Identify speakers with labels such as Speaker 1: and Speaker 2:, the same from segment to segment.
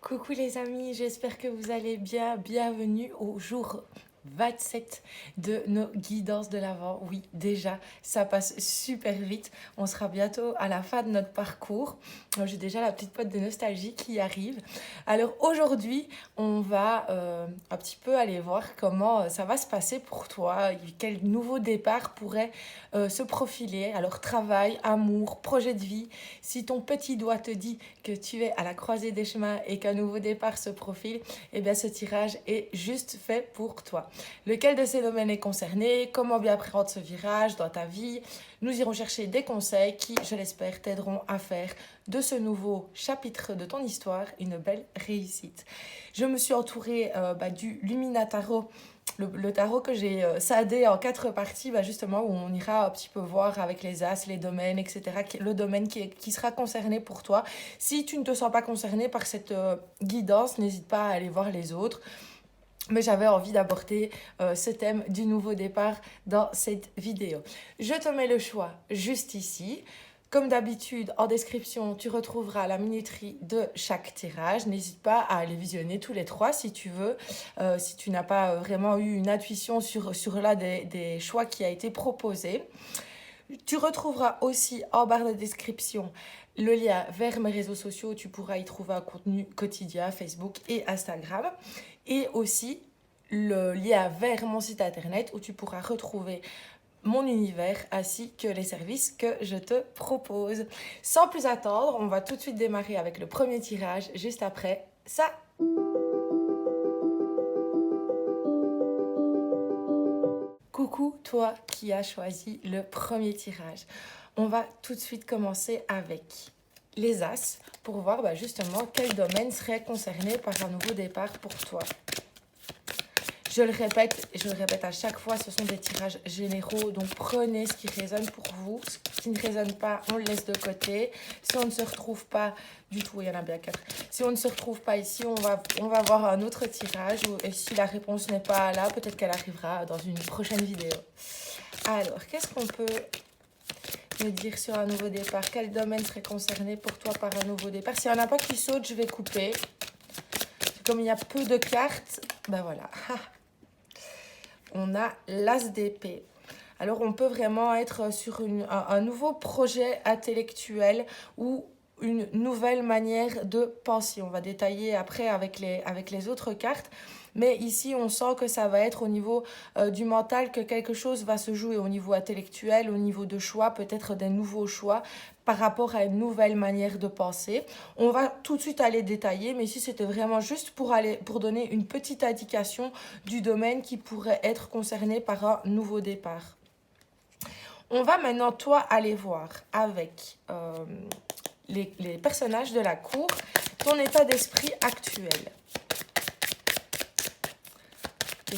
Speaker 1: Coucou les amis, j'espère que vous allez bien. Bienvenue au jour 27 de nos guidances de l'Avent. Oui, déjà, ça passe super vite. On sera bientôt à la fin de notre parcours. J'ai déjà la petite pote de nostalgie qui arrive. Alors aujourd'hui, on va un petit peu aller voir comment ça va se passer pour toi. Quel nouveau départ pourrait se profiler. Alors travail, amour, projet de vie. Si ton petit doigt te dit que tu es à la croisée des chemins et qu'un nouveau départ se profile, eh bien ce tirage est juste fait pour toi. Lequel de ces domaines est concerné? Comment bien prendre ce virage dans ta vie? Nous irons chercher des conseils qui, je l'espère, t'aideront à faire de ce nouveau chapitre de ton histoire une belle réussite. Je me suis entourée du Lumina Tarot, le tarot que j'ai scindé en 4 parties, justement, où on ira un petit peu voir avec les as, les domaines, etc., le domaine qui sera concerné pour toi. Si tu ne te sens pas concerné par cette guidance, n'hésite pas à aller voir les autres. Mais j'avais envie d'aborder ce thème du nouveau départ dans cette vidéo. Je te mets le choix juste ici. Comme d'habitude, en description, tu retrouveras la minuterie de chaque tirage. N'hésite pas à les visionner tous les 3 si tu veux. Si tu n'as pas vraiment eu une intuition sur l'un des choix qui a été proposé. Tu retrouveras aussi en barre de description le lien vers mes réseaux sociaux. Tu pourras y trouver un contenu quotidien, Facebook et Instagram. Et aussi le lien vers mon site internet où tu pourras retrouver mon univers ainsi que les services que je te propose. Sans plus attendre, on va tout de suite démarrer avec le premier tirage juste après ça. Coucou toi qui as choisi le premier tirage. On va tout de suite commencer avec les As pour voir justement quel domaine serait concerné par un nouveau départ pour toi. Je le répète à chaque fois, ce sont des tirages généraux, donc prenez ce qui résonne pour vous. Ce qui ne résonne pas, on le laisse de côté. Si on ne se retrouve pas du tout, il y en a bien 4. Si on ne se retrouve pas ici, on va voir un autre tirage. Et si la réponse n'est pas là, peut-être qu'elle arrivera dans une prochaine vidéo. Alors, qu'est-ce qu'on peut me dire sur un nouveau départ? Quel domaine serait concerné pour toi par un nouveau départ? S'il n'y en a pas qui sautent, je vais couper. Comme il y a peu de cartes, voilà. On a l'As d'épée. Alors, on peut vraiment être sur un nouveau projet intellectuel ou une nouvelle manière de penser. On va détailler après avec les autres cartes. Mais ici, on sent que ça va être au niveau du mental, que quelque chose va se jouer au niveau intellectuel, au niveau de choix, peut-être des nouveaux choix par rapport à une nouvelle manière de penser. On va tout de suite aller détailler, mais ici, c'était vraiment juste pour donner une petite indication du domaine qui pourrait être concerné par un nouveau départ. On va maintenant, toi, aller voir avec les personnages de la cour ton état d'esprit actuel.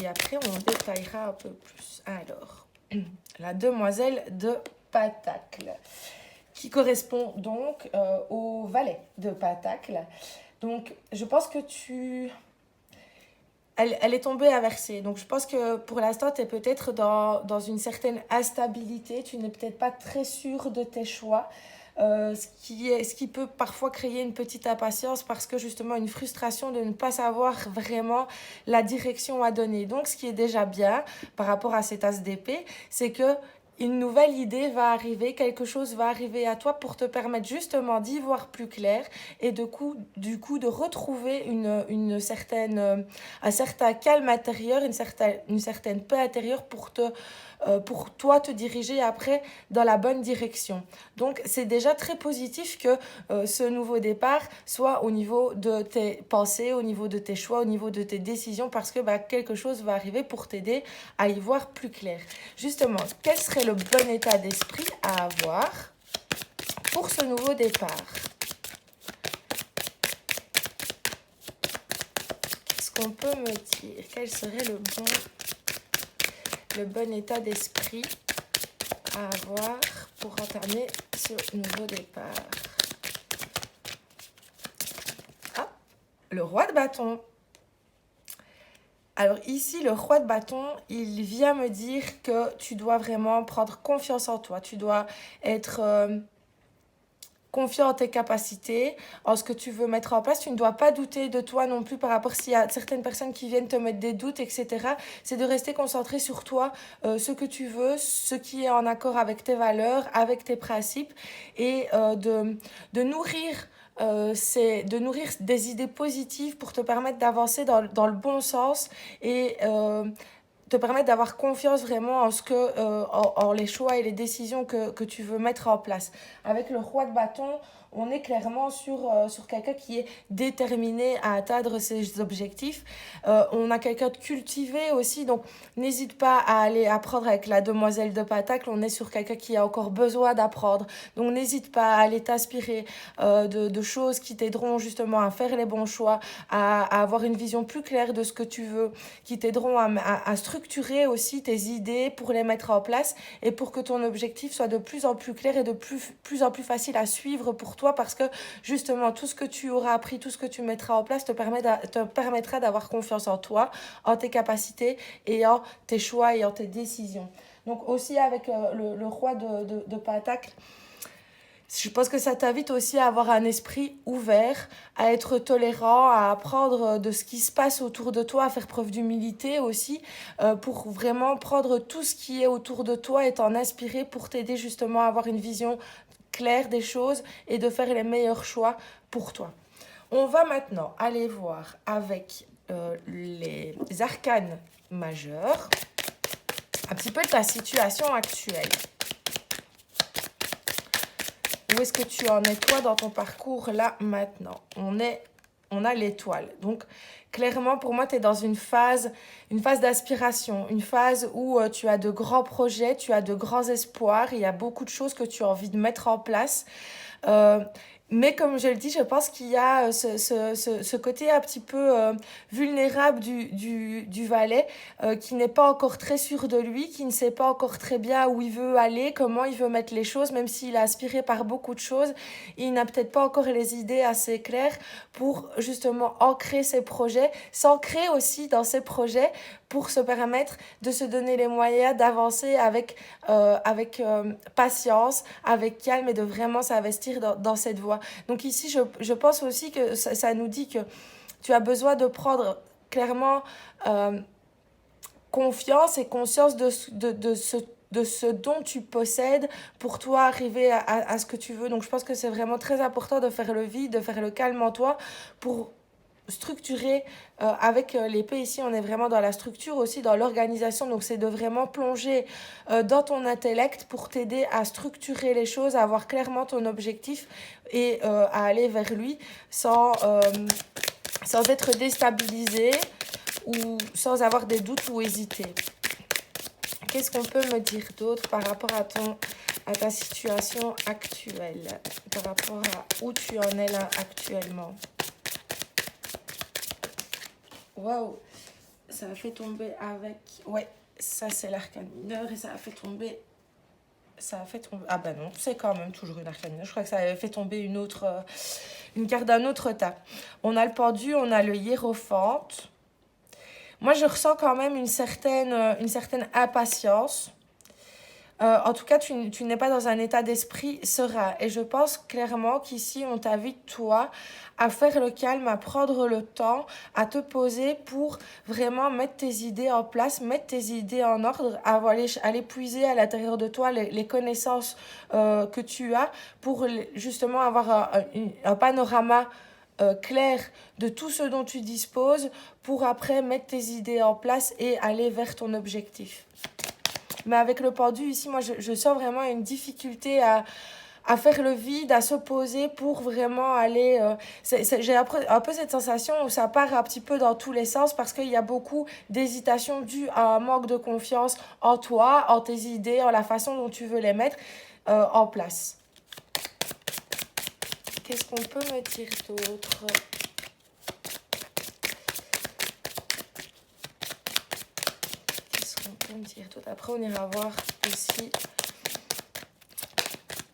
Speaker 1: Et après, on détaillera un peu plus. Alors, la demoiselle de Patacle, qui correspond donc au valet de Patacle. Donc, je pense que elle est tombée inversée. Donc, je pense que pour l'instant, tu es peut-être dans une certaine instabilité. Tu n'es peut-être pas très sûre de tes choix. Ce qui peut parfois créer une petite impatience parce que justement une frustration de ne pas savoir vraiment la direction à donner. Donc ce qui est déjà bien par rapport à cet as d'épée, c'est que une nouvelle idée va arriver, quelque chose va arriver à toi pour te permettre justement d'y voir plus clair et du coup de retrouver un certain calme intérieur, une certaine paix intérieure pour toi te diriger après dans la bonne direction. Donc c'est déjà très positif que ce nouveau départ soit au niveau de tes pensées, au niveau de tes choix, au niveau de tes décisions, parce que quelque chose va arriver pour t'aider à y voir plus clair. Justement, quel serait le bon état d'esprit à avoir pour ce nouveau départ? Qu'est-ce qu'on peut me dire? Quel serait le bon état d'esprit à avoir pour entamer ce nouveau départ? Ah, le roi de bâton. Alors ici, le roi de bâton, il vient me dire que tu dois vraiment prendre confiance en toi. Tu dois être confiant en tes capacités, en ce que tu veux mettre en place. Tu ne dois pas douter de toi non plus par rapport s'il y a certaines personnes qui viennent te mettre des doutes, etc. C'est de rester concentré sur toi, ce que tu veux, ce qui est en accord avec tes valeurs, avec tes principes, et de nourrir c'est de nourrir des idées positives pour te permettre d'avancer dans le bon sens et te permettre d'avoir confiance vraiment en en les choix et les décisions que tu veux mettre en place. Avec le roi de bâton, on est clairement sur quelqu'un qui est déterminé à atteindre ses objectifs. On a quelqu'un de cultivé aussi, donc n'hésite pas à aller apprendre avec la demoiselle de Patacle. On est sur quelqu'un qui a encore besoin d'apprendre. Donc n'hésite pas à aller t'inspirer de choses qui t'aideront justement à faire les bons choix, à avoir une vision plus claire de ce que tu veux, qui t'aideront à structurer aussi tes idées pour les mettre en place et pour que ton objectif soit de plus en plus clair et de plus en plus facile à suivre pour toi, parce que justement tout ce que tu auras appris, tout ce que tu mettras en place te permettra d'avoir confiance en toi, en tes capacités et en tes choix et en tes décisions. Donc aussi avec le roi de Pentacle, je pense que ça t'invite aussi à avoir un esprit ouvert, à être tolérant, à apprendre de ce qui se passe autour de toi, à faire preuve d'humilité aussi, pour vraiment prendre tout ce qui est autour de toi et t'en inspirer pour t'aider justement à avoir une vision claire des choses et de faire les meilleurs choix pour toi. On va maintenant aller voir avec les arcanes majeurs, un petit peu de ta situation actuelle. Où est-ce que tu en es, toi, dans ton parcours, là, maintenant? On a l'étoile. Donc, clairement, pour moi, tu es dans une phase d'aspiration, une phase où tu as de grands projets, tu as de grands espoirs, il y a beaucoup de choses que tu as envie de mettre en place. Mais comme je le dis, je pense qu'il y a ce côté un petit peu vulnérable du valet qui n'est pas encore très sûr de lui, qui ne sait pas encore très bien où il veut aller, comment il veut mettre les choses, même s'il est aspiré par beaucoup de choses. Il n'a peut-être pas encore les idées assez claires pour justement ancrer ses projets, s'ancrer aussi dans ses projets pour se permettre de se donner les moyens d'avancer avec patience, avec calme et de vraiment s'investir dans cette voie. Donc ici, je pense aussi que ça nous dit que tu as besoin de prendre clairement confiance et conscience de ce dont tu possèdes pour toi arriver à ce que tu veux. Donc je pense que c'est vraiment très important de faire le vide, de faire le calme en toi pour structurer avec l'épée ici. On est vraiment dans la structure aussi, dans l'organisation. Donc c'est de vraiment plonger dans ton intellect pour t'aider à structurer les choses, à avoir clairement ton objectif et à aller vers lui sans être déstabilisé ou sans avoir des doutes ou hésiter. Qu'est-ce qu'on peut me dire d'autre par rapport à ta situation actuelle, par rapport à où tu en es là actuellement? Waouh, ça a fait tomber avec... Ouais, ça c'est l'arcane mineur et ça a fait tomber... Ah bah non, c'est quand même toujours une arcane mineure. Je crois que ça avait fait tomber une carte d'un autre tas. On a le pendu, on a le hiérophante. Moi, je ressens quand même une certaine impatience. En tout cas, tu n'es pas dans un état d'esprit serein. Et je pense clairement qu'ici, on t'invite, toi, à faire le calme, à prendre le temps, à te poser pour vraiment mettre tes idées en place, mettre tes idées en ordre, aller puiser à l'intérieur de toi les connaissances que tu as pour justement avoir un panorama clair de tout ce dont tu disposes pour après mettre tes idées en place et aller vers ton objectif. Mais avec le pendu, ici, moi, je sens vraiment une difficulté à faire le vide, à se poser pour vraiment aller... j'ai un peu cette sensation où ça part un petit peu dans tous les sens parce qu'il y a beaucoup d'hésitation due à un manque de confiance en toi, en tes idées, en la façon dont tu veux les mettre en place. Qu'est-ce qu'on peut me dire d'autre ? Me dire tout. Après, on ira voir aussi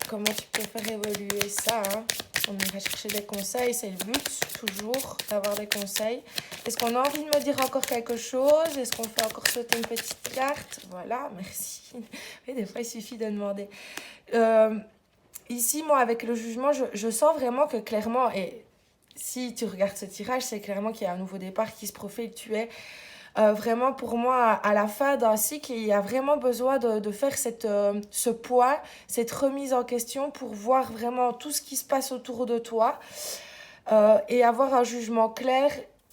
Speaker 1: comment tu peux faire évoluer ça. On ira chercher des conseils, c'est le but, toujours, d'avoir des conseils. Est-ce qu'on a envie de me dire encore quelque chose? Est-ce qu'on fait encore sauter une petite carte? Voilà, merci. Et des fois, il suffit de demander. ici, moi, avec le jugement, je sens vraiment que clairement, et si tu regardes ce tirage, c'est clairement qu'il y a un nouveau départ qui se profile. Tu es vraiment pour moi à la fin d'un cycle, il y a vraiment besoin de faire ce poids, cette remise en question pour voir vraiment tout ce qui se passe autour de toi et avoir un jugement clair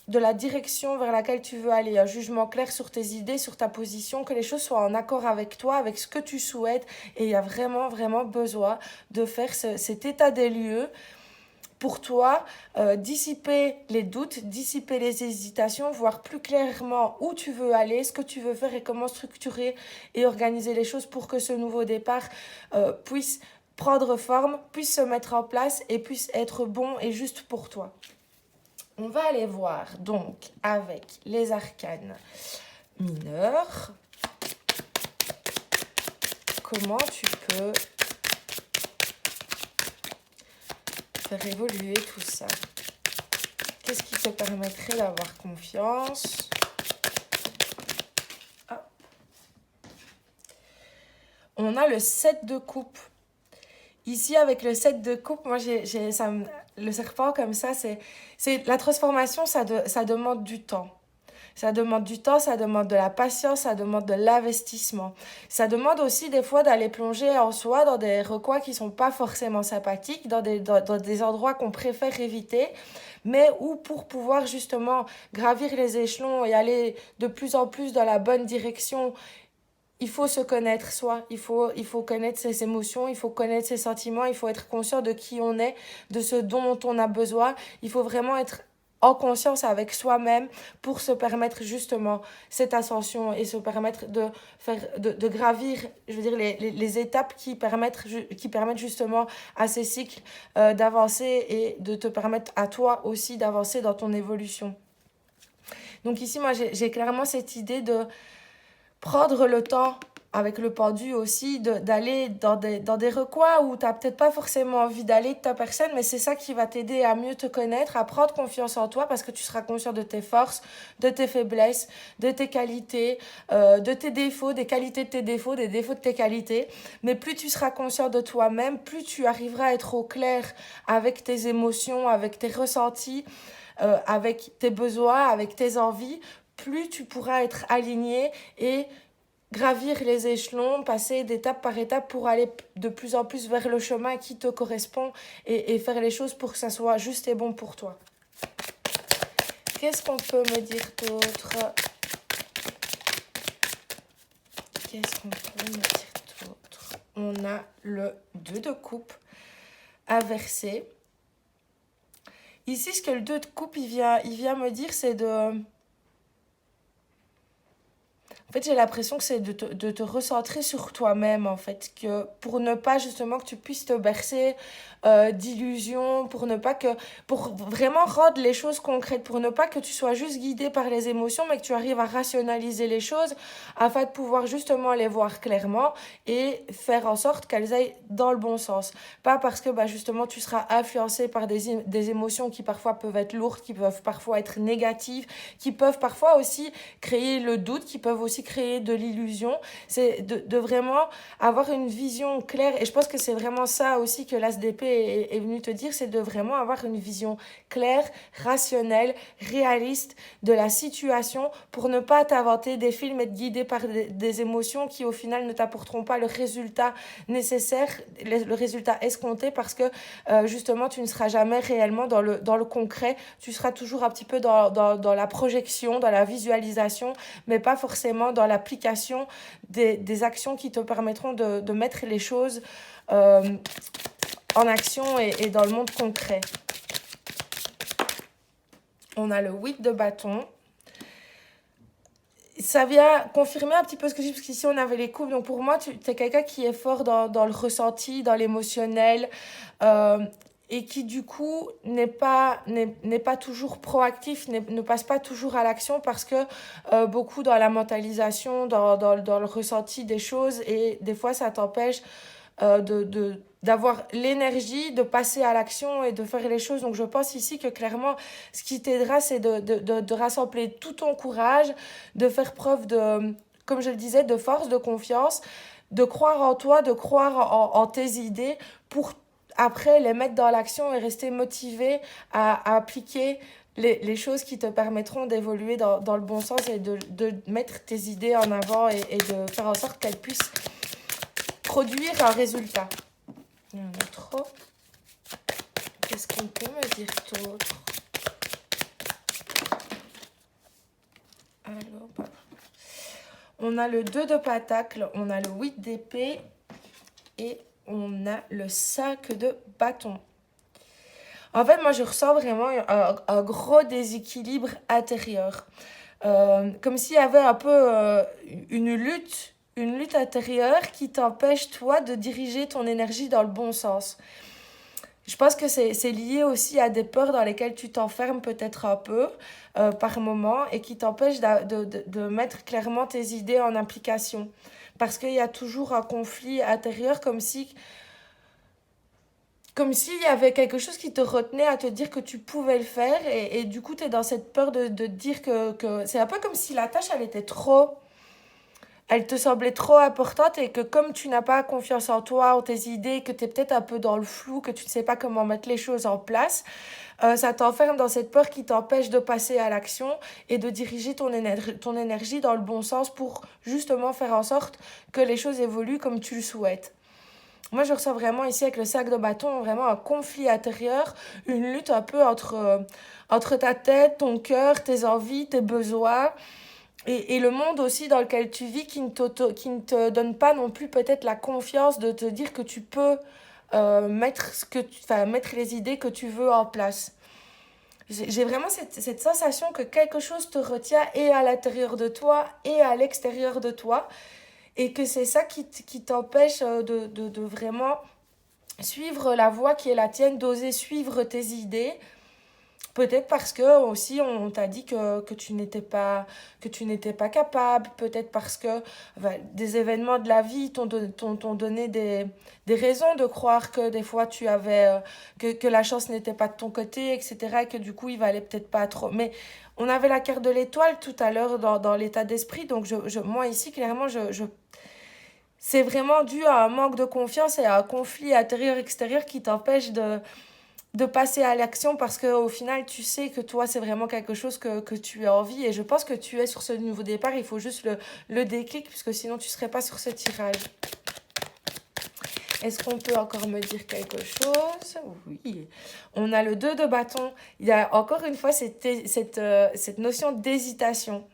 Speaker 1: de la direction vers laquelle tu veux aller, un jugement clair sur tes idées, sur ta position, que les choses soient en accord avec toi, avec ce que tu souhaites. Et il y a vraiment, vraiment besoin de faire cet état des lieux pour toi, dissiper les doutes, dissiper les hésitations, voir plus clairement où tu veux aller, ce que tu veux faire et comment structurer et organiser les choses pour que ce nouveau départ puisse prendre forme, puisse se mettre en place et puisse être bon et juste pour toi. On va aller voir donc avec les arcanes mineurs comment tu peux faire évoluer tout ça. Qu'est-ce qui te permettrait d'avoir confiance? Ah. On a le 7 de coupe. Ici, avec le 7 de coupe, moi, le serpent comme ça, c'est la transformation, ça demande du temps. Ça demande du temps, ça demande de la patience, ça demande de l'investissement. Ça demande aussi des fois d'aller plonger en soi dans des recoins qui sont pas forcément sympathiques, dans des endroits qu'on préfère éviter, mais où pour pouvoir justement gravir les échelons et aller de plus en plus dans la bonne direction, il faut se connaître soi, il faut connaître ses émotions, il faut connaître ses sentiments, il faut être conscient de qui on est, de ce dont on a besoin. Il faut vraiment être en conscience avec soi-même pour se permettre justement cette ascension et se permettre de gravir, je veux dire, les étapes qui permettent justement à ces cycles d'avancer et de te permettre à toi aussi d'avancer dans ton évolution. Donc ici, moi, j'ai clairement cette idée de prendre le temps, avec le pendu aussi, d'aller dans des recoins où tu n'as peut-être pas forcément envie d'aller de ta personne, mais c'est ça qui va t'aider à mieux te connaître, à prendre confiance en toi, parce que tu seras conscient de tes forces, de tes faiblesses, de tes qualités, de tes défauts, des qualités de tes défauts, des défauts de tes qualités. Mais plus tu seras conscient de toi-même, plus tu arriveras à être au clair avec tes émotions, avec tes ressentis, avec tes besoins, avec tes envies, plus tu pourras être aligné et gravir les échelons, passer d'étape par étape pour aller de plus en plus vers le chemin qui te correspond et faire les choses pour que ça soit juste et bon pour toi. Qu'est-ce qu'on peut me dire d'autre? Qu'est-ce qu'on peut me dire d'autre? On a le 2 de coupe inversé. Ici, ce que le 2 de coupe, il vient me dire, c'est de... En fait, j'ai l'impression que c'est de te recentrer sur toi-même, en fait, que pour ne pas justement que tu puisses te bercer d'illusions, pour vraiment rendre les choses concrètes, pour ne pas que tu sois juste guidé par les émotions, mais que tu arrives à rationaliser les choses afin de pouvoir justement les voir clairement et faire en sorte qu'elles aillent dans le bon sens. Pas parce que justement tu seras influencé par des émotions qui parfois peuvent être lourdes, qui peuvent parfois être négatives, qui peuvent parfois aussi créer le doute, qui peuvent aussi créer de l'illusion. C'est de vraiment avoir une vision claire, et je pense que c'est vraiment ça aussi que l'ASDP est venu te dire, c'est de vraiment avoir une vision claire, rationnelle, réaliste de la situation pour ne pas t'inventer des films et te guider par des émotions qui au final ne t'apporteront pas le résultat nécessaire, le résultat escompté, parce que justement tu ne seras jamais réellement dans le concret, tu seras toujours un petit peu dans la projection, dans la visualisation, mais pas forcément dans l'application des actions qui te permettront de mettre les choses en action et dans le monde concret. On a le 8 de bâton. Ça vient confirmer un petit peu ce que je dis, parce qu'ici on avait les couples. Donc pour moi, tu es quelqu'un qui est fort dans le ressenti, dans l'émotionnel, et qui du coup n'est pas toujours proactif, ne passe pas toujours à l'action, parce que beaucoup dans la mentalisation, dans le ressenti des choses, et des fois ça t'empêche d'avoir l'énergie de passer à l'action et de faire les choses. Donc je pense ici que clairement ce qui t'aidera, c'est de rassembler tout ton courage, de faire preuve de, comme je le disais, de force, de confiance, de croire en toi, de croire en tes idées pour après les mettre dans l'action et rester motivé à appliquer les choses qui te permettront d'évoluer dans le bon sens et de mettre tes idées en avant et de faire en sorte qu'elles puissent produire un résultat. Il y en a trop. Qu'est-ce qu'on peut me dire d'autre? Alors, voilà. On a le 2 de pentacle, on a le 8 d'épée et on a le 5 de bâton. En fait, moi, je ressens vraiment un gros déséquilibre intérieur. Comme s'il y avait un peu une lutte intérieure qui t'empêche, toi, de diriger ton énergie dans le bon sens. Je pense que c'est lié aussi à des peurs dans lesquelles tu t'enfermes peut-être un peu par moment et qui t'empêchent de mettre clairement tes idées en application. Parce qu'il y a toujours un conflit intérieur comme s'il y avait quelque chose qui te retenait à te dire que tu pouvais le faire et du coup tu es dans cette peur de dire que... C'est un peu comme si la tâche elle était trop... Elle te semblait trop importante et que comme tu n'as pas confiance en toi, en tes idées, que tu es peut-être un peu dans le flou, que tu ne sais pas comment mettre les choses en place, ça t'enferme dans cette peur qui t'empêche de passer à l'action et de diriger ton énergie dans le bon sens pour justement faire en sorte que les choses évoluent comme tu le souhaites. Moi, je ressens vraiment ici avec le sac de bâton vraiment un conflit intérieur, une lutte un peu entre ta tête, ton cœur, tes envies, tes besoins et le monde aussi dans lequel tu vis qui ne te donne pas non plus peut-être la confiance de te dire que tu peux mettre les idées que tu veux en place. J'ai vraiment cette sensation que quelque chose te retient et à l'intérieur de toi et à l'extérieur de toi et que c'est ça qui t'empêche de vraiment suivre la voie qui est la tienne, d'oser suivre tes idées. Peut-être parce que aussi on t'a dit que tu n'étais pas capable, peut-être parce que des événements de la vie t'ont donné des raisons de croire que des fois tu avais que la chance n'était pas de ton côté, etc. Et que du coup il valait peut-être pas trop. Mais on avait la carte de l'étoile tout à l'heure dans l'état d'esprit, donc moi ici clairement c'est vraiment dû à un manque de confiance et à un conflit intérieur-extérieur qui t'empêche de passer à l'action parce qu'au final, tu sais que toi, c'est vraiment quelque chose que tu as envie. Et je pense que tu es sur ce nouveau départ. Il faut juste le déclic puisque sinon, tu ne serais pas sur ce tirage. Est-ce qu'on peut encore me dire quelque chose? Oui. On a le 2 de bâton. Il y a encore une fois cette notion d'hésitation.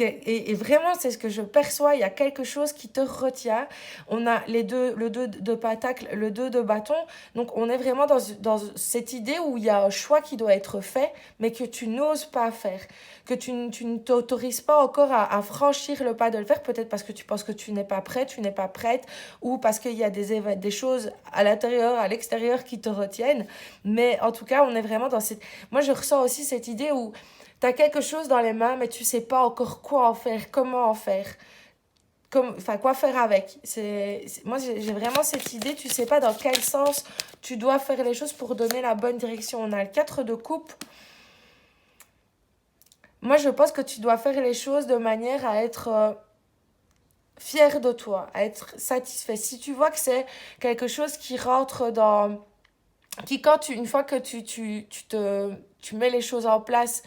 Speaker 1: Et vraiment, c'est ce que je perçois. Il y a quelque chose qui te retient. On a le 2 de pentacle, le 2 de bâton. Donc, on est vraiment dans cette idée où il y a un choix qui doit être fait, mais que tu n'oses pas faire. Que tu ne t'autorises pas encore à franchir le pas de le faire. Peut-être parce que tu penses que tu n'es pas prêt, tu n'es pas prête. Ou parce qu'il y a des choses à l'intérieur, à l'extérieur qui te retiennent. Mais en tout cas, on est vraiment dans cette... Moi, je ressens aussi cette idée où... Tu as quelque chose dans les mains, mais tu sais pas encore quoi en faire, comment en faire, quoi faire avec. Moi, j'ai vraiment cette idée, tu sais pas dans quel sens tu dois faire les choses pour donner la bonne direction. On a le 4 de coupe. Moi, je pense que tu dois faire les choses de manière à être fier de toi, à être satisfait. Si tu vois que c'est quelque chose qui rentre dans... Une fois que tu mets les choses en place,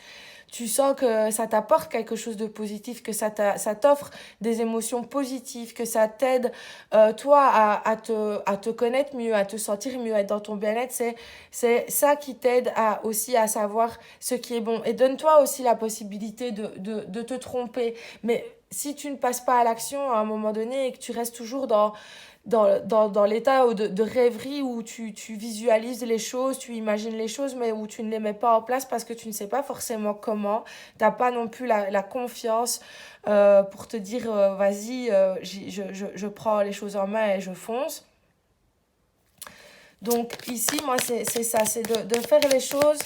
Speaker 1: tu sens que ça t'apporte quelque chose de positif, que ça t'offre des émotions positives, que ça t'aide, toi, à te connaître mieux, à te sentir mieux, à être dans ton bien-être. C'est ça qui t'aide aussi à savoir ce qui est bon. Et donne-toi aussi la possibilité de te tromper. Mais si tu ne passes pas à l'action à un moment donné et que tu restes toujours dans l'état de rêverie où tu visualises les choses, tu imagines les choses, mais où tu ne les mets pas en place parce que tu ne sais pas forcément comment. Tu n'as pas non plus la confiance pour te dire vas-y, je prends les choses en main et je fonce. Donc ici, moi, c'est ça, c'est de faire les choses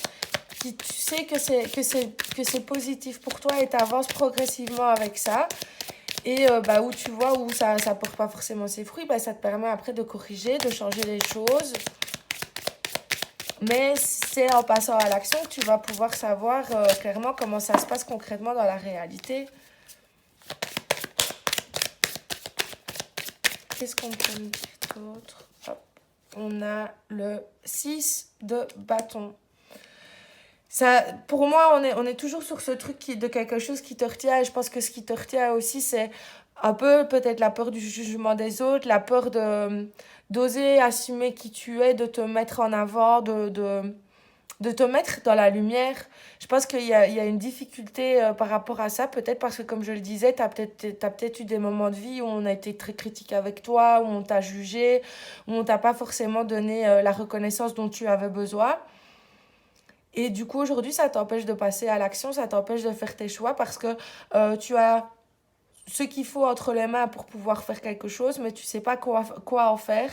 Speaker 1: qui tu sais que c'est positif pour toi et tu avances progressivement avec ça. Et où tu vois où ça porte pas forcément ses fruits, ça te permet après de corriger, de changer les choses. Mais c'est en passant à l'action que tu vas pouvoir savoir clairement comment ça se passe concrètement dans la réalité. Qu'est-ce qu'on peut me dire d'autre? Hop. On a le 6 de bâton. Ça, pour moi, on est toujours sur ce truc de quelque chose qui te retient. Et je pense que ce qui te retient aussi, c'est un peu peut-être la peur du jugement des autres, la peur d'oser assumer qui tu es, de te mettre en avant, de te mettre dans la lumière. Je pense il y a une difficulté par rapport à ça, peut-être parce que, comme je le disais, t'as peut-être eu des moments de vie où on a été très critique avec toi, où on t'a jugé, où on t'a pas forcément donné la reconnaissance dont tu avais besoin. Et du coup, aujourd'hui, ça t'empêche de passer à l'action, ça t'empêche de faire tes choix parce que tu as ce qu'il faut entre les mains pour pouvoir faire quelque chose, mais tu sais pas quoi en faire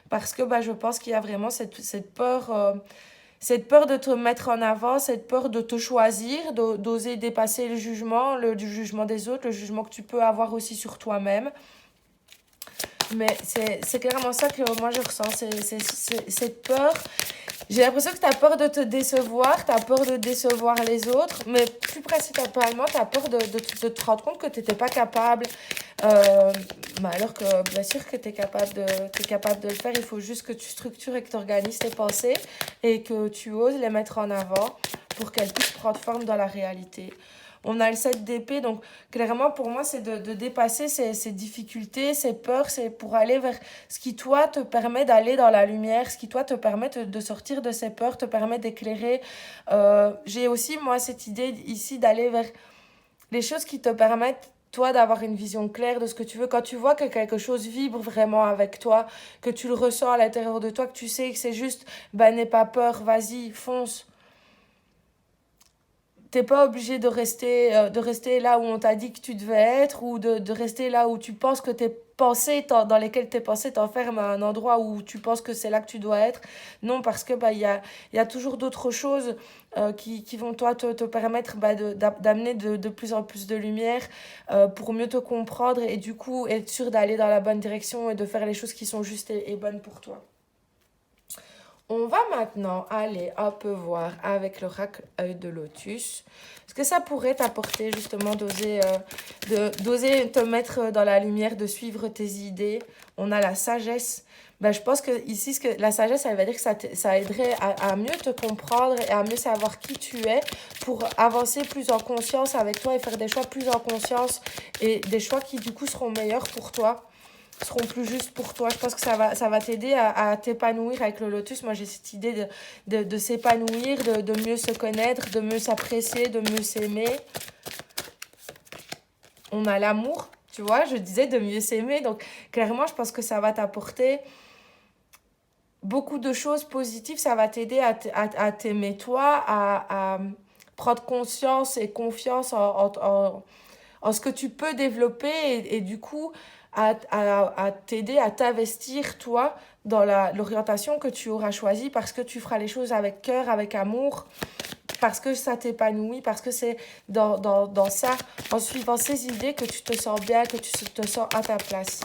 Speaker 1: parce que bah, je pense qu'il y a vraiment cette peur de te mettre en avant, cette peur de te choisir, d'oser dépasser du jugement des autres, le jugement que tu peux avoir aussi sur toi-même. Mais c'est clairement ça que moi je ressens, cette peur. J'ai l'impression que tu as peur de te décevoir, tu as peur de décevoir les autres, mais plus principalement, tu as peur de te rendre compte que tu n'étais pas capable. Euh, alors que bien sûr que tu es t'es capable de le faire, il faut juste que tu structures et que tu organises tes pensées et que tu oses les mettre en avant pour qu'elles puissent prendre forme dans la réalité. On a le 7 d'épée, donc clairement pour moi c'est de dépasser ces difficultés, ces peurs, c'est pour aller vers ce qui toi te permet d'aller dans la lumière, ce qui toi te permet de sortir de ces peurs, te permet d'éclairer. J'ai aussi moi cette idée ici d'aller vers les choses qui te permettent toi d'avoir une vision claire de ce que tu veux. Quand tu vois que quelque chose vibre vraiment avec toi, que tu le ressens à l'intérieur de toi, que tu sais que c'est juste, ben n'aie pas peur, vas-y, fonce. T'es pas obligé de rester là où on t'a dit que tu devais être ou de rester là où tu penses que tes pensées, dans lesquelles tes pensées t'enferment à un endroit où tu penses que c'est là que tu dois être. Non, parce que bah, il y a toujours d'autres choses qui vont toi te permettre bah, d'amener de plus en plus de lumière pour mieux te comprendre et du coup être sûr d'aller dans la bonne direction et de faire les choses qui sont justes et bonnes pour toi. On va maintenant aller un peu voir avec l'oracle œil de lotus ce que ça pourrait t'apporter justement d'oser te mettre dans la lumière, de suivre tes idées. On a la sagesse. Ben, je pense que ici, la sagesse, elle va dire que ça aiderait à mieux te comprendre et à mieux savoir qui tu es pour avancer plus en conscience avec toi et faire des choix plus en conscience et des choix qui du coup seront meilleurs pour toi, seront plus justes pour toi. Je pense que ça va t'aider à t'épanouir avec le lotus. Moi, j'ai cette idée de s'épanouir, de mieux se connaître, de mieux s'apprécier, de mieux s'aimer. On a l'amour, tu vois, je disais de mieux s'aimer. Donc, clairement, je pense que ça va t'apporter beaucoup de choses positives. Ça va t'aider à t'aimer toi, à prendre conscience et confiance en ce que tu peux développer et du coup à t'aider à t'investir toi dans l'orientation que tu auras choisie parce que tu feras les choses avec cœur, avec amour, parce que ça t'épanouit, parce que c'est dans ça, en suivant ces idées que tu te sens bien, que tu te sens à ta place.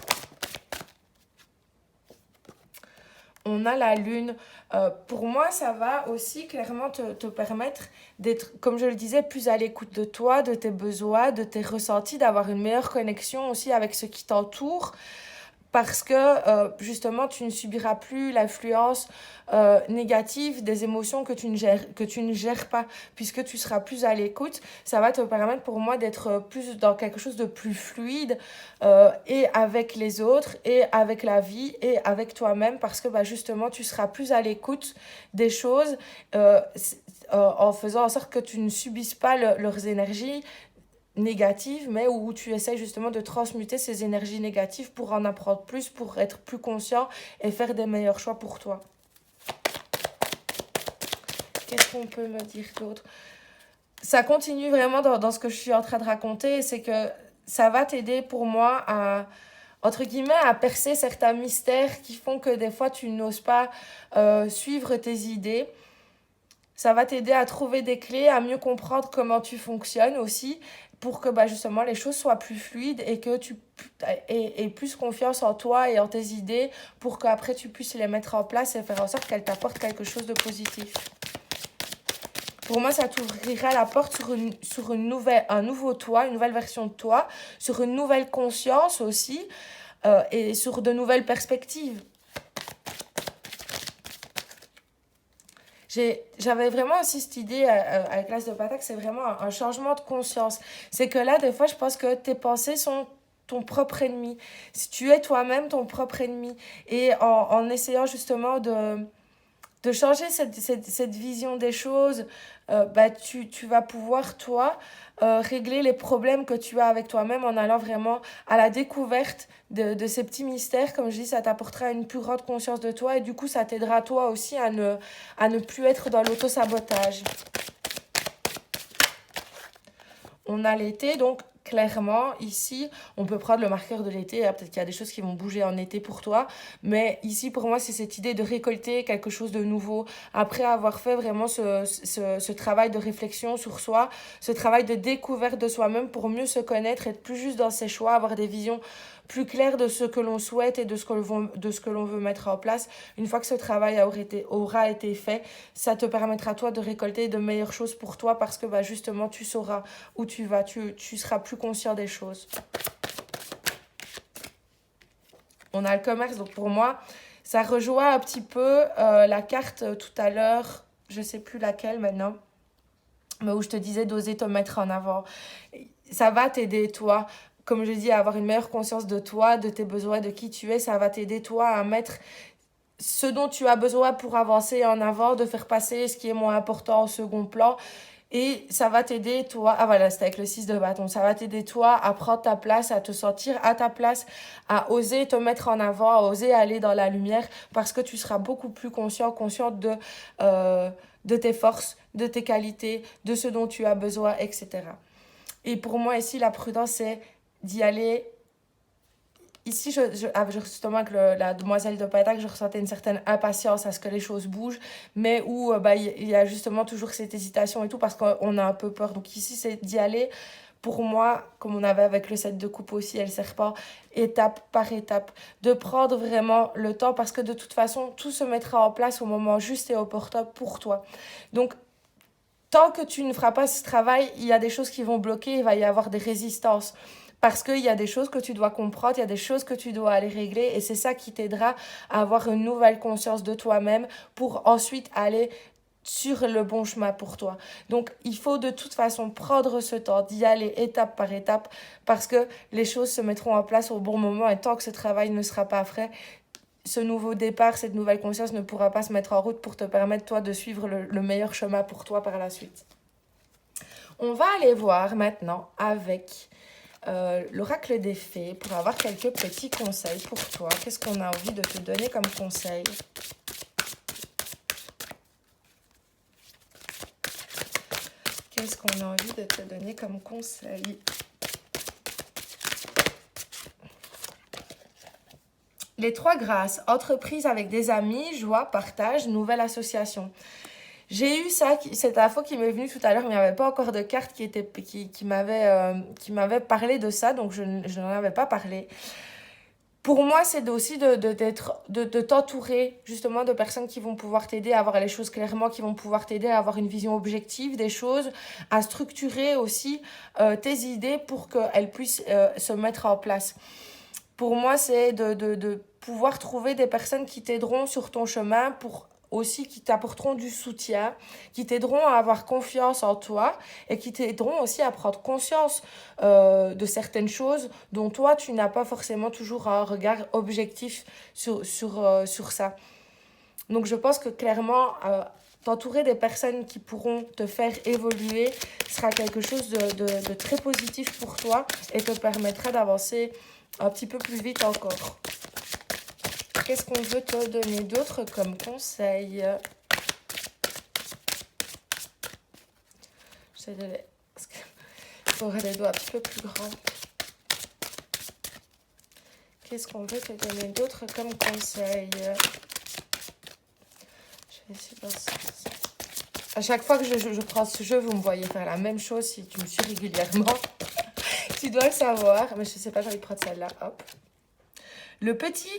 Speaker 1: On a la lune. Pour moi, ça va aussi clairement te permettre d'être, comme je le disais, plus à l'écoute de toi, de tes besoins, de tes ressentis, d'avoir une meilleure connexion aussi avec ce qui t'entoure parce que justement tu ne subiras plus l'influence négative des émotions que tu ne gères pas puisque tu seras plus à l'écoute. Ça va te permettre pour moi d'être plus dans quelque chose de plus fluide et avec les autres et avec la vie et avec toi-même parce que bah, justement tu seras plus à l'écoute des choses en faisant en sorte que tu ne subisses pas leurs énergies négatives, mais où tu essaies justement de transmuter ces énergies négatives pour en apprendre plus, pour être plus conscient et faire des meilleurs choix pour toi. Qu'est-ce qu'on peut me dire d'autre? Ça continue vraiment dans ce que je suis en train de raconter, c'est que ça va t'aider pour moi à, entre guillemets, à percer certains mystères qui font que des fois tu n'oses pas suivre tes idées. Ça va t'aider à trouver des clés, à mieux comprendre comment tu fonctionnes aussi, pour que bah, justement les choses soient plus fluides et que tu aies plus confiance en toi et en tes idées pour qu'après tu puisses les mettre en place et faire en sorte qu'elles t'apportent quelque chose de positif. Pour moi, ça t'ouvrira la porte sur un nouveau toi, une nouvelle version de toi, sur une nouvelle conscience aussi et sur de nouvelles perspectives. J'avais vraiment aussi cette idée avec l'As de Pentacle, c'est vraiment un changement de conscience. C'est que là, des fois, je pense que tes pensées sont ton propre ennemi. Si tu es toi-même ton propre ennemi. Et en essayant justement de changer cette vision des choses, bah, tu vas pouvoir, toi, régler les problèmes que tu as avec toi-même en allant vraiment à la découverte de ces petits mystères. Comme je dis, ça t'apportera une plus grande conscience de toi et du coup, ça t'aidera toi aussi à ne plus être dans l'auto-sabotage. On a l'été, donc clairement, ici, on peut prendre le marqueur de l'été. Peut-être qu'il y a des choses qui vont bouger en été pour toi. Mais ici, pour moi, c'est cette idée de récolter quelque chose de nouveau. Après avoir fait vraiment ce travail de réflexion sur soi, ce travail de découverte de soi-même pour mieux se connaître, être plus juste dans ses choix, avoir des visions plus claires de ce que l'on souhaite et de ce que l'on veut mettre en place. Une fois que ce travail aura été fait, ça te permettra, toi, de récolter de meilleures choses pour toi parce que bah, justement, tu sauras où tu vas, tu seras plus conscient des choses. On a le commerce, donc pour moi, ça rejoint un petit peu la carte tout à l'heure, je sais plus laquelle maintenant, mais où je te disais d'oser te mettre en avant. Ça va t'aider, toi, comme je dis, à avoir une meilleure conscience de toi, de tes besoins, de qui tu es. Ça va t'aider, toi, à mettre ce dont tu as besoin pour avancer en avant, de faire passer ce qui est moins important au second plan. Et ça va t'aider, toi, ah voilà, c'était avec le 6 de bâton, ça va t'aider, toi, à prendre ta place, à te sentir à ta place, à oser te mettre en avant, à oser aller dans la lumière, parce que tu seras beaucoup plus consciente de tes forces, de tes qualités, de ce dont tu as besoin, etc. Et pour moi, ici, la prudence, c'est d'y aller. Ici, justement, avec la demoiselle de Pentacle, je ressentais une certaine impatience à ce que les choses bougent, mais où bah, y a justement toujours cette hésitation et tout, parce qu'on a un peu peur. Donc ici, c'est d'y aller, pour moi, comme on avait avec le 7 de coupe aussi, et le serpent, étape par étape, de prendre vraiment le temps, parce que de toute façon, tout se mettra en place au moment juste et opportun pour toi. Donc, tant que tu ne feras pas ce travail, il y a des choses qui vont bloquer, il va y avoir des résistances. Parce qu'il y a des choses que tu dois comprendre, il y a des choses que tu dois aller régler et c'est ça qui t'aidera à avoir une nouvelle conscience de toi-même pour ensuite aller sur le bon chemin pour toi. Donc, il faut de toute façon prendre ce temps d'y aller étape par étape parce que les choses se mettront en place au bon moment et tant que ce travail ne sera pas fait, ce nouveau départ, cette nouvelle conscience ne pourra pas se mettre en route pour te permettre, toi, de suivre le meilleur chemin pour toi par la suite. On va aller voir maintenant avec l'oracle des fées pour avoir quelques petits conseils pour toi. Qu'est-ce qu'on a envie de te donner comme conseil? Qu'est-ce qu'on a envie de te donner comme conseil? Les 3 grâces, entreprise avec des amis, joie, partage, nouvelle association. J'ai eu ça, cette info qui m'est venue tout à l'heure, mais il n'y avait pas encore de carte qui m'avait parlé de ça, donc je n'en avais pas parlé. Pour moi, c'est aussi de t'entourer justement de personnes qui vont pouvoir t'aider à voir les choses clairement, qui vont pouvoir t'aider à avoir une vision objective des choses, à structurer aussi tes idées pour qu'elles puissent se mettre en place. Pour moi, c'est de pouvoir trouver des personnes qui t'aideront sur ton chemin pour aussi qui t'apporteront du soutien, qui t'aideront à avoir confiance en toi et qui t'aideront aussi à prendre conscience de certaines choses dont toi, tu n'as pas forcément toujours un regard objectif sur ça. Donc, je pense que clairement, t'entourer des personnes qui pourront te faire évoluer sera quelque chose de très positif pour toi et te permettra d'avancer un petit peu plus vite encore. Qu'est-ce qu'on veut te donner d'autre comme conseil? J'essaie de les... Parce que j'aurais les doigts un petit peu plus grands. Qu'est-ce qu'on veut te donner d'autre comme conseil? Je vais essayer de voir ça. À chaque fois que je prends ce jeu, vous me voyez faire la même chose si tu me suis régulièrement. Tu dois le savoir. Mais je sais pas, j'ai envie de prendre celle-là. Hop. Le petit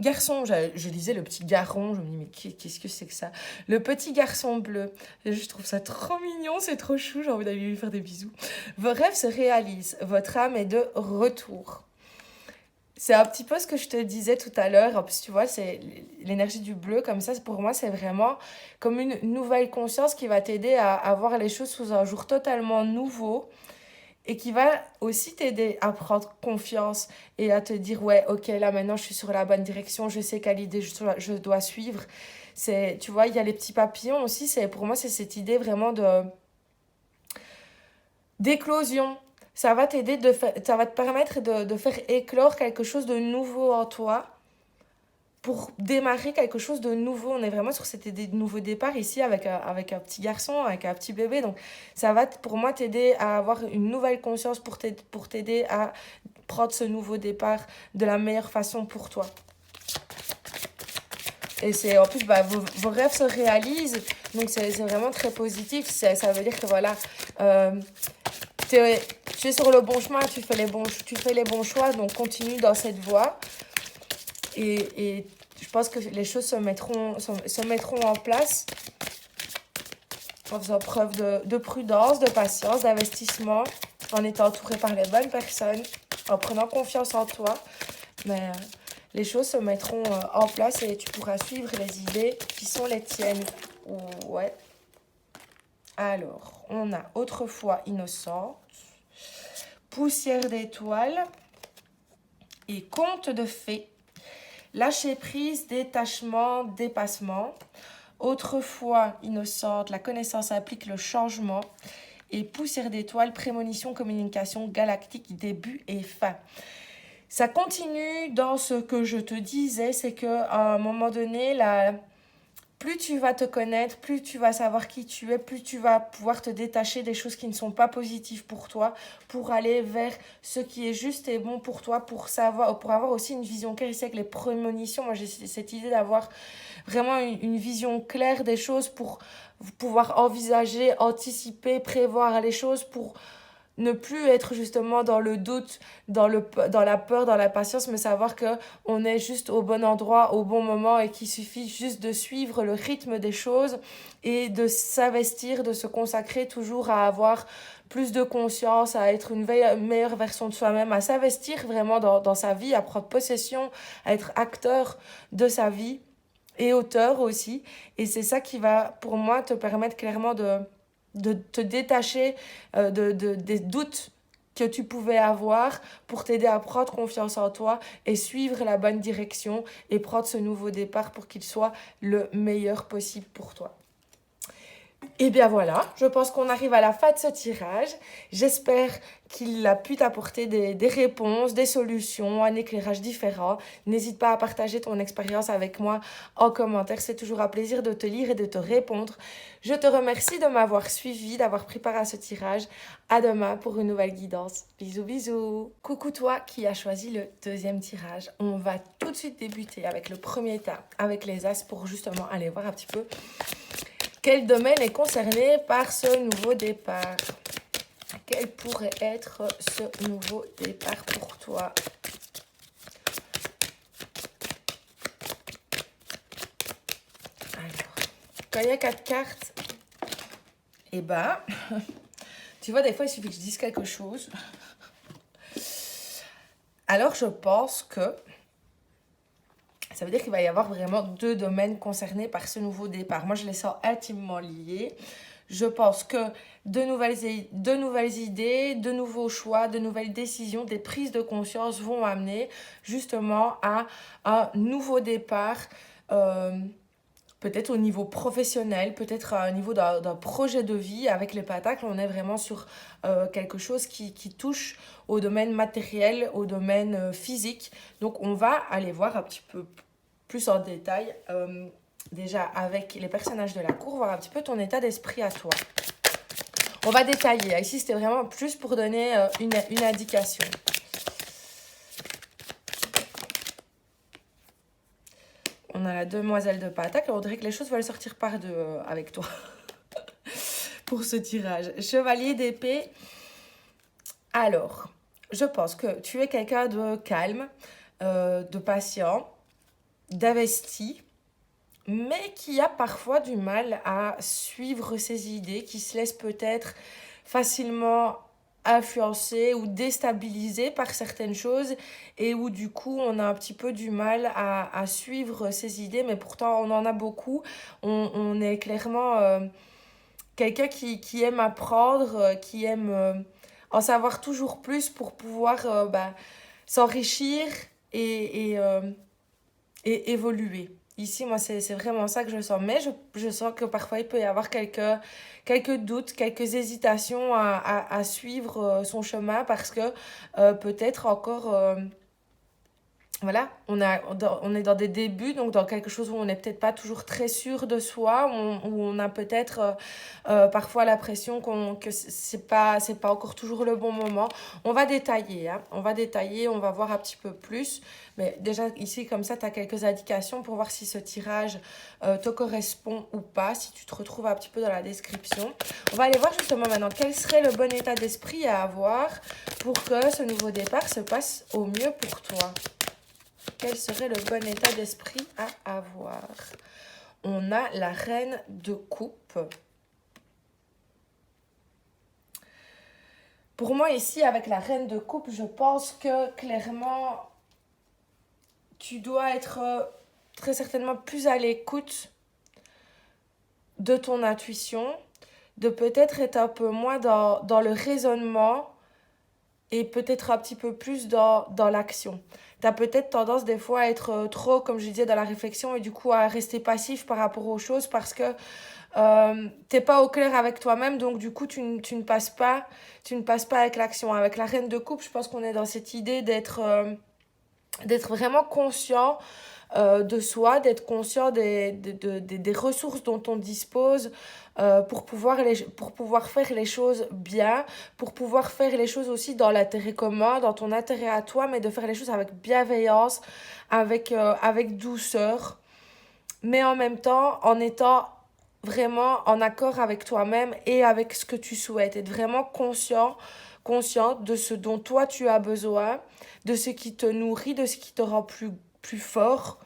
Speaker 1: garçon, je disais le petit garron, je me dis mais qu'est-ce que c'est que ça? Le petit garçon bleu, je trouve ça trop mignon, c'est trop chou, j'ai envie d'aller lui faire des bisous. Vos rêves se réalisent, votre âme est de retour. C'est un petit peu ce que je te disais tout à l'heure. En plus, tu vois, c'est l'énergie du bleu comme ça. Pour moi, c'est vraiment comme une nouvelle conscience qui va t'aider à voir les choses sous un jour totalement nouveau et qui va aussi t'aider à prendre confiance et à te dire, ouais, ok, là maintenant, je suis sur la bonne direction. Je sais quelle idée je dois suivre. C'est, tu vois, il y a les petits papillons aussi. Pour moi, c'est cette idée vraiment d'éclosion. Ça va t'aider ça va te permettre de faire éclore quelque chose de nouveau en toi pour démarrer quelque chose de nouveau. On est vraiment sur cette idée de nouveau départ ici avec un petit garçon, avec un petit bébé. Donc ça va pour moi t'aider à avoir une nouvelle conscience pour t'aider à prendre ce nouveau départ de la meilleure façon pour toi. Et c'est en plus, vos rêves se réalisent. Donc c'est vraiment très positif. Ça veut dire que voilà, tu es sur le bon chemin, tu fais les bons choix. Donc continue dans cette voie. Et je pense que les choses se mettront en place en faisant preuve de prudence, de patience, d'investissement, en étant entouré par les bonnes personnes, en prenant confiance en toi. Mais les choses se mettront en place et tu pourras suivre les idées qui sont les tiennes. Ouais. Alors, on a autrefois innocente, poussière d'étoiles et conte de fées. Lâcher prise, détachement, dépassement. Autrefois innocente, la connaissance implique le changement. Et poussière d'étoiles, prémonition, communication galactique, début et fin. Ça continue dans ce que je te disais, c'est qu'à un moment donné, plus tu vas te connaître, plus tu vas savoir qui tu es, plus tu vas pouvoir te détacher des choses qui ne sont pas positives pour toi, pour aller vers ce qui est juste et bon pour toi, pour avoir aussi une vision claire ici avec les prémonitions. Moi, j'ai cette idée d'avoir vraiment une vision claire des choses pour pouvoir envisager, anticiper, prévoir les choses, pour ne plus être justement dans le doute, dans la peur, dans l'impatience, mais savoir qu'on est juste au bon endroit, au bon moment et qu'il suffit juste de suivre le rythme des choses et de s'investir, de se consacrer toujours à avoir plus de conscience, à être une meilleure version de soi-même, à s'investir vraiment dans sa vie, à prendre possession, à être acteur de sa vie et auteur aussi. Et c'est ça qui va, pour moi, te permettre clairement de te détacher des doutes que tu pouvais avoir pour t'aider à prendre confiance en toi et suivre la bonne direction et prendre ce nouveau départ pour qu'il soit le meilleur possible pour toi. Et bien voilà, je pense qu'on arrive à la fin de ce tirage. J'espère qu'il a pu t'apporter des réponses, des solutions, un éclairage différent. N'hésite pas à partager ton expérience avec moi en commentaire. C'est toujours un plaisir de te lire et de te répondre. Je te remercie de m'avoir suivi, d'avoir pris part à ce tirage. À demain pour une nouvelle guidance. Bisous, bisous. Coucou toi qui as choisi le deuxième tirage. On va tout de suite débuter avec le premier tas, avec les As, pour justement aller voir un petit peu quel domaine est concerné par ce nouveau départ. Quel pourrait être ce nouveau départ pour toi? Alors, quand il y a 4 cartes, et bah, tu vois, des fois, il suffit que je dise quelque chose. Alors, je pense que ça veut dire qu'il va y avoir vraiment 2 domaines concernés par ce nouveau départ. Moi, je les sens intimement liés. Je pense que de nouvelles idées, de nouveaux choix, de nouvelles décisions, des prises de conscience vont amener justement à un nouveau départ, peut-être au niveau professionnel, peut-être au niveau d'un projet de vie. Avec les Pentacles, on est vraiment sur quelque chose qui touche au domaine matériel, au domaine physique. Donc on va aller voir un petit peu plus en détail, déjà avec les personnages de la cour, voir un petit peu ton état d'esprit à toi. On va détailler. Ici, c'était vraiment plus pour donner une indication. On a la demoiselle de Pentacles. On dirait que les choses veulent sortir par deux avec toi pour ce tirage. Chevalier d'épée. Alors, je pense que tu es quelqu'un de calme, de patient, d'investi, mais qui a parfois du mal à suivre ses idées, qui se laisse peut-être facilement influencé ou déstabilisé par certaines choses et où du coup on a un petit peu du mal à suivre ses idées, mais pourtant on en a beaucoup. On est clairement quelqu'un qui aime apprendre, qui aime en savoir toujours plus pour pouvoir s'enrichir et et évoluer. Ici, moi, c'est vraiment ça que je sens. Mais je sens que parfois, il peut y avoir quelques doutes, quelques hésitations à suivre son chemin parce que peut-être encore voilà, on est dans des débuts, donc dans quelque chose où on n'est peut-être pas toujours très sûr de soi, où on a peut-être parfois l'impression que c'est pas encore toujours le bon moment. On va détailler, hein, on va détailler, on va voir un petit peu plus. Mais déjà ici, comme ça, tu as quelques indications pour voir si ce tirage te correspond ou pas, si tu te retrouves un petit peu dans la description. On va aller voir justement maintenant quel serait le bon état d'esprit à avoir pour que ce nouveau départ se passe au mieux pour toi. Quel serait le bon état d'esprit à avoir? On a la reine de coupe. Pour moi ici, avec la reine de coupe, je pense que clairement, tu dois être très certainement plus à l'écoute de ton intuition, de peut-être être un peu moins dans le raisonnement et peut-être un petit peu plus dans l'action. Tu as peut-être tendance des fois à être trop, comme je disais, dans la réflexion et du coup à rester passif par rapport aux choses parce que t'es pas au clair avec toi-même, donc du coup tu ne passes pas, tu ne passes pas avec l'action. Avec la reine de coupe, je pense qu'on est dans cette idée d'être vraiment conscient de soi, d'être conscient des ressources dont on dispose pour pouvoir faire les choses bien, pour pouvoir faire les choses aussi dans l'intérêt commun, dans ton intérêt à toi, mais de faire les choses avec bienveillance, avec douceur, mais en même temps en étant vraiment en accord avec toi-même et avec ce que tu souhaites, être vraiment consciente de ce dont toi tu as besoin, de ce qui te nourrit, de ce qui te rend plus fort,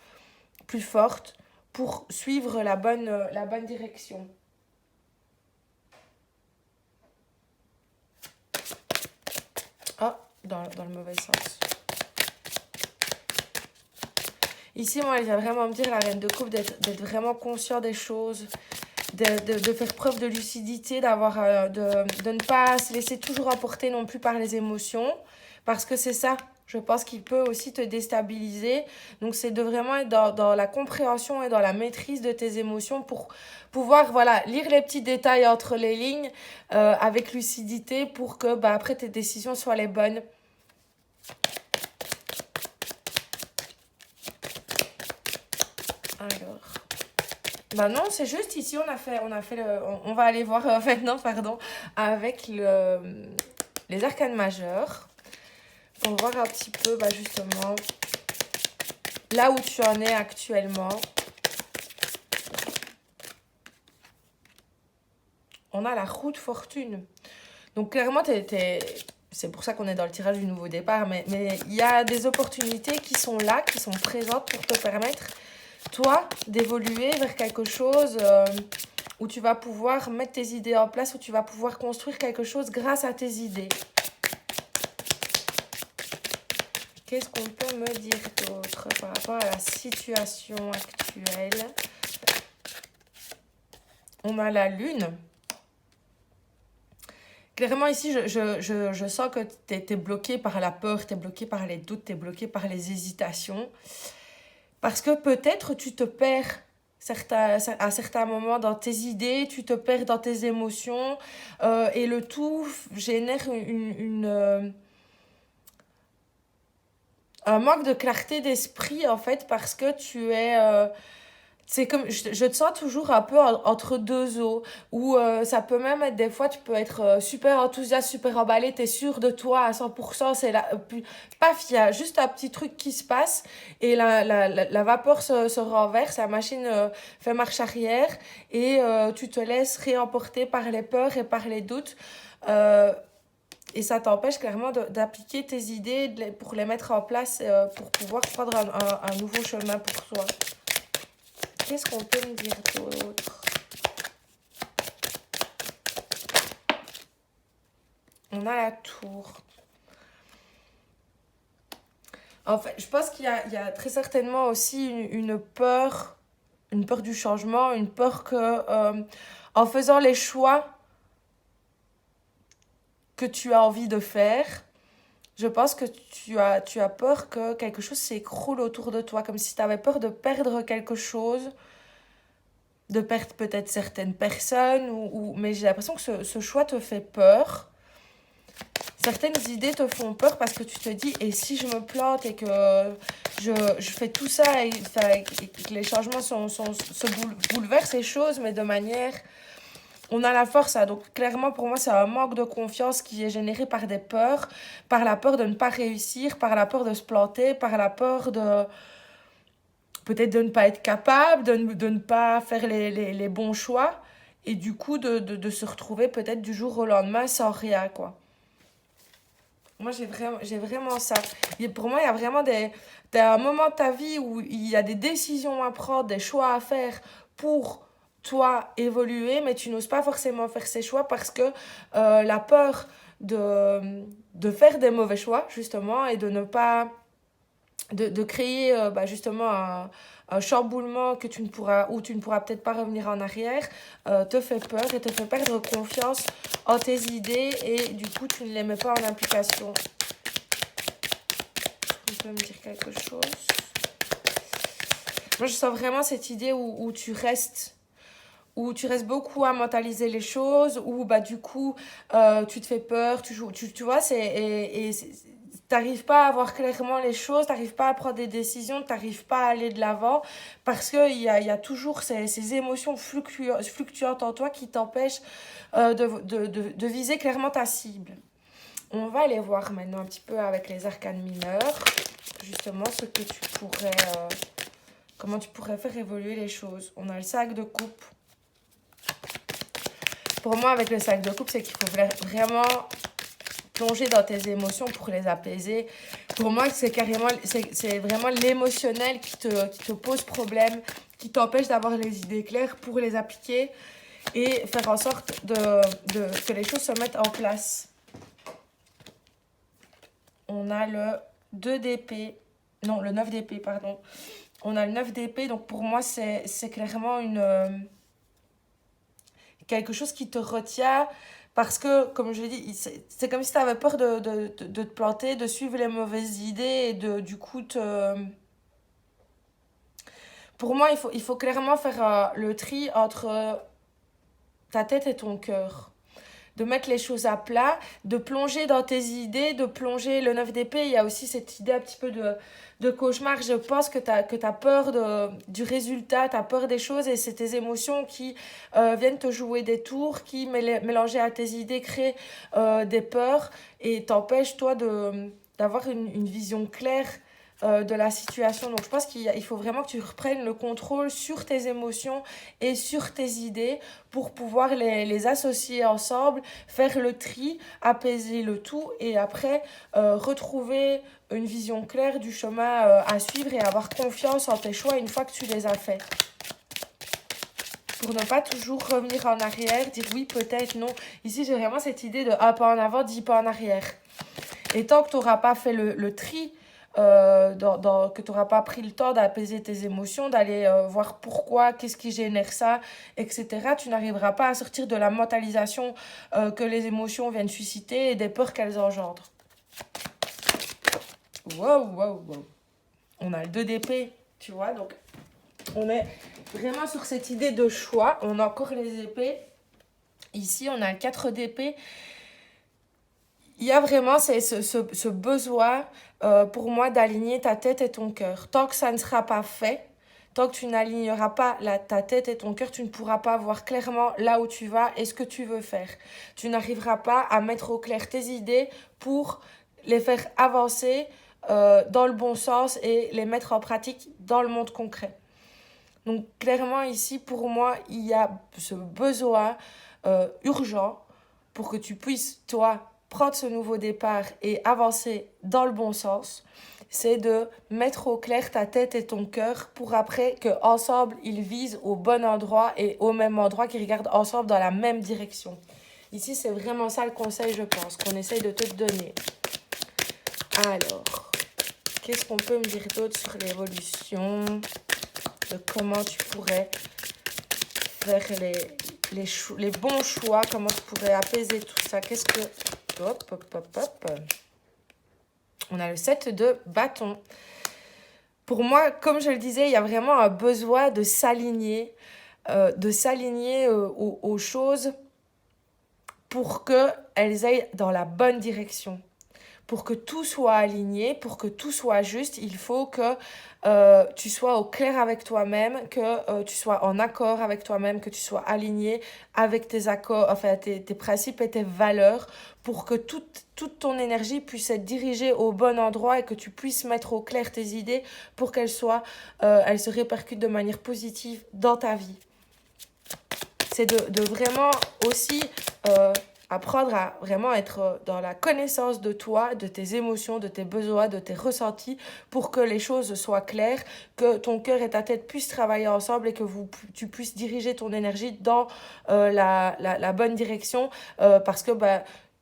Speaker 1: plus forte pour suivre la bonne direction. Ah, dans le mauvais sens. Ici, moi, elle vient vraiment me dire, la reine de coupe, d'être vraiment conscient des choses, de faire preuve de lucidité, de ne pas se laisser toujours emporter non plus par les émotions, parce que c'est ça, je pense, qui peut aussi te déstabiliser. Donc, c'est de vraiment être dans la compréhension et dans la maîtrise de tes émotions pour pouvoir, voilà, lire les petits détails entre les lignes avec lucidité pour que, après, tes décisions soient les bonnes. Alors, non, c'est juste ici, on va aller voir maintenant, pardon, avec les arcanes majeures pour voir un petit peu, justement, là où tu en es actuellement. On a la roue de fortune. Donc, clairement, c'est pour ça qu'on est dans le tirage du nouveau départ, mais il y a des opportunités qui sont là, qui sont présentes pour te permettre, toi, d'évoluer vers quelque chose où tu vas pouvoir mettre tes idées en place, où tu vas pouvoir construire quelque chose grâce à tes idées. Qu'est-ce qu'on peut me dire d'autre par rapport à la situation actuelle? On a la lune. Clairement, ici, je sens que tu es bloqué par la peur, tu es bloqué par les doutes, tu es bloqué par les hésitations. Parce que peut-être tu te perds à certains moments dans tes idées, tu te perds dans tes émotions. Et le tout génère un manque de clarté d'esprit, en fait, parce que tu es... c'est comme, je te sens toujours un peu entre deux eaux, où ça peut même être des fois, tu peux être super enthousiaste, super emballé, t'es sûr de toi à 100%, c'est là, paf, il y a juste un petit truc qui se passe, et la vapeur se renverse, la machine fait marche arrière, et tu te laisses réemporter par les peurs et par les doutes, et ça t'empêche clairement d'appliquer tes idées pour les mettre en place, pour pouvoir prendre un nouveau chemin pour toi. Qu'est-ce qu'on peut me dire d'autre? On a la tour. En fait, je pense qu'il y a très certainement aussi une peur du changement, une peur que en faisant les choix que tu as envie de faire, je pense que tu as peur que quelque chose s'écroule autour de toi, comme si tu avais peur de perdre quelque chose, de perdre peut-être certaines personnes, mais j'ai l'impression que ce choix te fait peur. Certaines idées te font peur parce que tu te dis, et si je me plante et que je fais tout ça et que les changements bouleversent les choses, mais de manière... On a la force, hein. Donc clairement pour moi c'est un manque de confiance qui est généré par des peurs, par la peur de ne pas réussir, par la peur de se planter, par la peur de peut-être de ne pas être capable, de ne pas faire les bons choix et du coup de se retrouver peut-être du jour au lendemain sans rien, quoi. Moi, j'ai vraiment ça. Et pour moi, il y a vraiment t'as un moment de ta vie où il y a des décisions à prendre, des choix à faire pour toi évoluer, mais tu n'oses pas forcément faire ces choix parce que la peur de faire des mauvais choix, justement, et de ne pas de créer justement un chamboulement que où tu ne pourras peut-être pas revenir en arrière, te fait peur et te fait perdre confiance en tes idées et du coup tu ne les mets pas en application. Tu peux me dire quelque chose? Moi je sens vraiment cette idée où tu restes beaucoup à mentaliser les choses, où bah du coup tu te fais peur, tu vois, t'arrives pas à voir clairement les choses, t'arrives pas à prendre des décisions, t'arrives pas à aller de l'avant parce que il y a toujours ces émotions fluctuantes en toi qui t'empêchent de viser clairement ta cible. On va aller voir maintenant un petit peu avec les arcanes mineurs, justement ce que tu pourrais, comment tu pourrais faire évoluer les choses. On a le sac de coupe. Pour moi, avec le sac de coupe, c'est qu'il faut vraiment plonger dans tes émotions pour les apaiser. Pour moi, c'est vraiment l'émotionnel qui te pose problème, qui t'empêche d'avoir les idées claires pour les appliquer et faire en sorte que les choses se mettent en place. On a le 2 d'épée, non, le 9 d'épée, pardon. On a le 9 d'épée, donc pour moi, c'est clairement quelque chose qui te retient parce que, comme je l'ai dit, c'est comme si tu avais peur de te planter, de suivre les mauvaises idées et du coup Pour moi, il faut clairement faire le tri entre ta tête et ton cœur. De mettre les choses à plat, de plonger dans tes idées, de plonger le 9 d'épée. Il y a aussi cette idée un petit peu de cauchemar. Je pense que t'as peur du résultat, tu as peur des choses et c'est tes émotions qui viennent te jouer des tours, qui mélangées à tes idées créent des peurs et t'empêchent toi d'avoir une vision claire de la situation. Donc je pense qu'il faut vraiment que tu reprennes le contrôle sur tes émotions et sur tes idées pour pouvoir les associer ensemble, faire le tri, apaiser le tout et après retrouver une vision claire du chemin à suivre et avoir confiance en tes choix une fois que tu les as faits. Pour ne pas toujours revenir en arrière, dire oui, peut-être, non. Ici, j'ai vraiment cette idée de un pas en avant, 10 pas en arrière. Et tant que tu n'auras pas fait le tri, que tu n'auras pas pris le temps d'apaiser tes émotions, d'aller voir pourquoi, qu'est-ce qui génère ça, etc., tu n'arriveras pas à sortir de la mentalisation que les émotions viennent susciter et des peurs qu'elles engendrent. Wow, wow, wow. On a le 2 d'épée, tu vois, donc on est vraiment sur cette idée de choix. On a encore les épées. Ici, on a le 4 d'épée. Il y a vraiment ce besoin pour moi d'aligner ta tête et ton cœur. Tant que ça ne sera pas fait, tant que tu n'aligneras pas ta tête et ton cœur, tu ne pourras pas voir clairement là où tu vas et ce que tu veux faire. Tu n'arriveras pas à mettre au clair tes idées pour les faire avancer dans le bon sens et les mettre en pratique dans le monde concret. Donc clairement ici, pour moi, il y a ce besoin urgent pour que tu puisses, toi, prendre ce nouveau départ et avancer dans le bon sens, c'est de mettre au clair ta tête et ton cœur pour après qu'ensemble, ils visent au bon endroit et au même endroit, qu'ils regardent ensemble dans la même direction. Ici, c'est vraiment ça le conseil, je pense, qu'on essaye de te donner. Alors, qu'est-ce qu'on peut me dire d'autre sur l'évolution? De comment tu pourrais faire les bons choix, comment tu pourrais apaiser tout ça. Qu'est-ce que... Hop, hop, hop, hop. On a le 7 de bâton. Pour moi, comme je le disais, il y a vraiment un besoin de s'aligner aux choses pour qu'elles aillent dans la bonne direction. Pour que tout soit aligné, pour que tout soit juste, il faut que tu sois au clair avec toi-même, que tu sois en accord avec toi-même, que tu sois aligné avec tes accords, enfin tes principes et tes valeurs, pour que toute ton énergie puisse être dirigée au bon endroit et que tu puisses mettre au clair tes idées pour qu'elles se répercutent de manière positive dans ta vie. C'est de vraiment aussi apprendre à vraiment être dans la connaissance de toi, de tes émotions, de tes besoins, de tes ressentis, pour que les choses soient claires, que ton cœur et ta tête puissent travailler ensemble et que tu puisses diriger ton énergie dans la bonne direction, parce que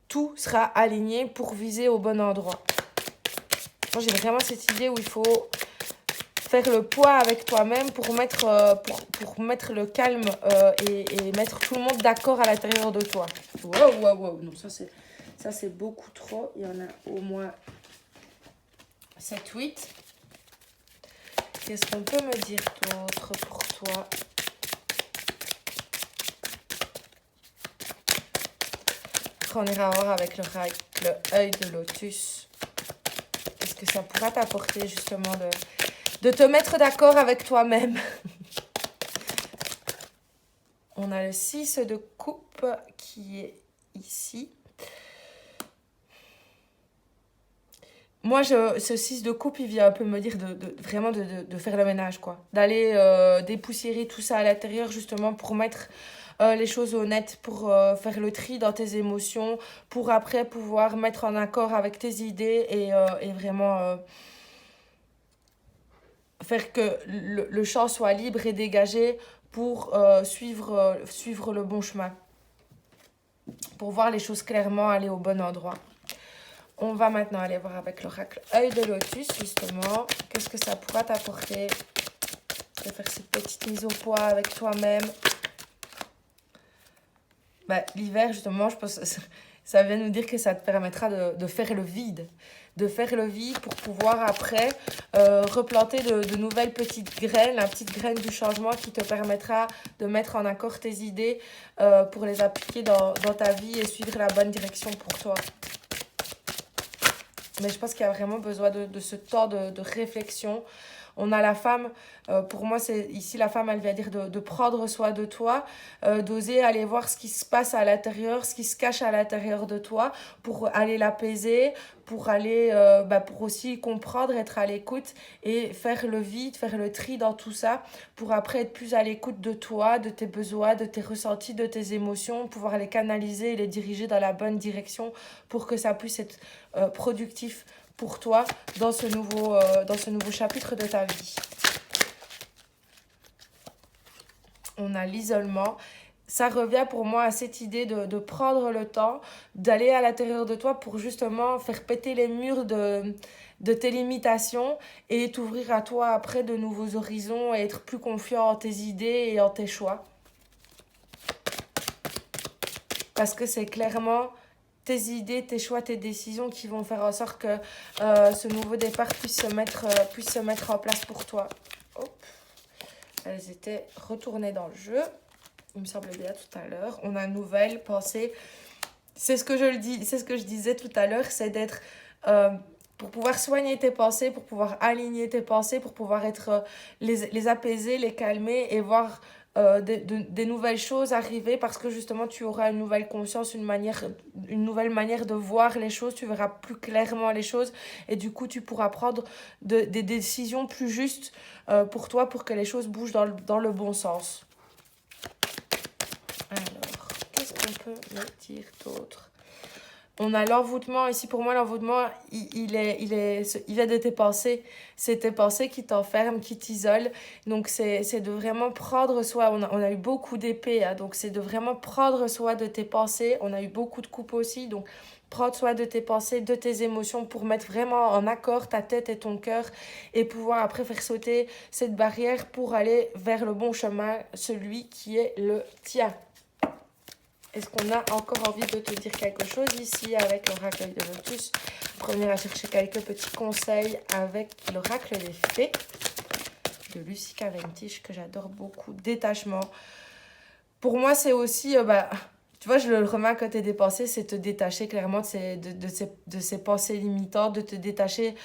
Speaker 1: tout sera aligné pour viser au bon endroit. Moi, j'ai vraiment cette idée où il faut faire le poids avec toi-même pour mettre le calme et mettre tout le monde d'accord à l'intérieur de toi. Wow. Non, ça c'est beaucoup trop. Il y en a au moins 7-8. Qu'est-ce qu'on peut me dire d'autre pour toi? Après, on ira voir avec le œil de lotus. Qu'est-ce que ça pourra t'apporter justement de te mettre d'accord avec toi-même. On a le 6 de coupe qui est ici. Moi, ce 6 de coupe, il vient un peu me dire vraiment de faire le ménage, quoi. D'aller dépoussiérer tout ça à l'intérieur, justement, pour mettre les choses au net, pour faire le tri dans tes émotions, pour après pouvoir mettre en accord avec tes idées et vraiment... faire que le champ soit libre et dégagé pour suivre le bon chemin. Pour voir les choses clairement, aller au bon endroit. On va maintenant aller voir avec l'oracle œil de lotus, justement. Qu'est-ce que ça pourra t'apporter de faire cette petite mise au point avec toi-même. L'hiver, justement, je pense que ça vient nous dire que ça te permettra de faire le vide. De faire le vide pour pouvoir après replanter de nouvelles petites graines, la petite graine du changement qui te permettra de mettre en accord tes idées pour les appliquer dans ta vie et suivre la bonne direction pour toi. Mais je pense qu'il y a vraiment besoin de ce temps de réflexion. On a la femme, pour moi, ici la femme, elle vient dire de prendre soin de toi, d'oser aller voir ce qui se passe à l'intérieur, ce qui se cache à l'intérieur de toi, pour aller l'apaiser, pour aller, pour aussi comprendre, être à l'écoute et faire le vide, faire le tri dans tout ça, pour après être plus à l'écoute de toi, de tes besoins, de tes ressentis, de tes émotions, pouvoir les canaliser et les diriger dans la bonne direction pour que ça puisse être productif pour toi dans ce nouveau chapitre de ta vie. On a l'isolement. Ça revient pour moi à cette idée de prendre le temps, d'aller à l'intérieur de toi pour justement faire péter les murs de tes limitations et t'ouvrir à toi après de nouveaux horizons et être plus confiant en tes idées et en tes choix. Parce que c'est clairement tes idées, tes choix, tes décisions qui vont faire en sorte que ce nouveau départ puisse se mettre en place pour toi. Hop. Elles étaient retournées dans le jeu. Il me semblait bien tout à l'heure. On a une nouvelle pensée. C'est ce que je disais tout à l'heure, c'est d'être... pour pouvoir soigner tes pensées, pour pouvoir aligner tes pensées, pour pouvoir être les apaiser, les calmer et voir... des nouvelles choses arriver parce que justement tu auras une nouvelle conscience, une nouvelle manière de voir les choses, tu verras plus clairement les choses et du coup tu pourras prendre des décisions plus justes pour toi pour que les choses bougent dans le bon sens. Alors, qu'est-ce qu'on peut me dire d'autre? On a l'envoûtement, ici pour moi l'envoûtement, il vient de tes pensées. C'est tes pensées qui t'enferment, qui t'isolent. Donc c'est de vraiment prendre soin, on a eu beaucoup d'épées, hein, donc c'est de vraiment prendre soin de tes pensées. On a eu beaucoup de coupes aussi, donc prendre soin de tes pensées, de tes émotions pour mettre vraiment en accord ta tête et ton cœur et pouvoir après faire sauter cette barrière pour aller vers le bon chemin, celui qui est le tien. Est-ce qu'on a encore envie de te dire quelque chose ici avec l'oracle de Lotus? Premier à chercher quelques petits conseils avec l'oracle des fées de Lucy Cavendish que j'adore beaucoup. Détachement. Pour moi, c'est aussi, tu vois, je le remarque quand tu es dépensé, c'est te détacher clairement de ces pensées limitantes, de te détacher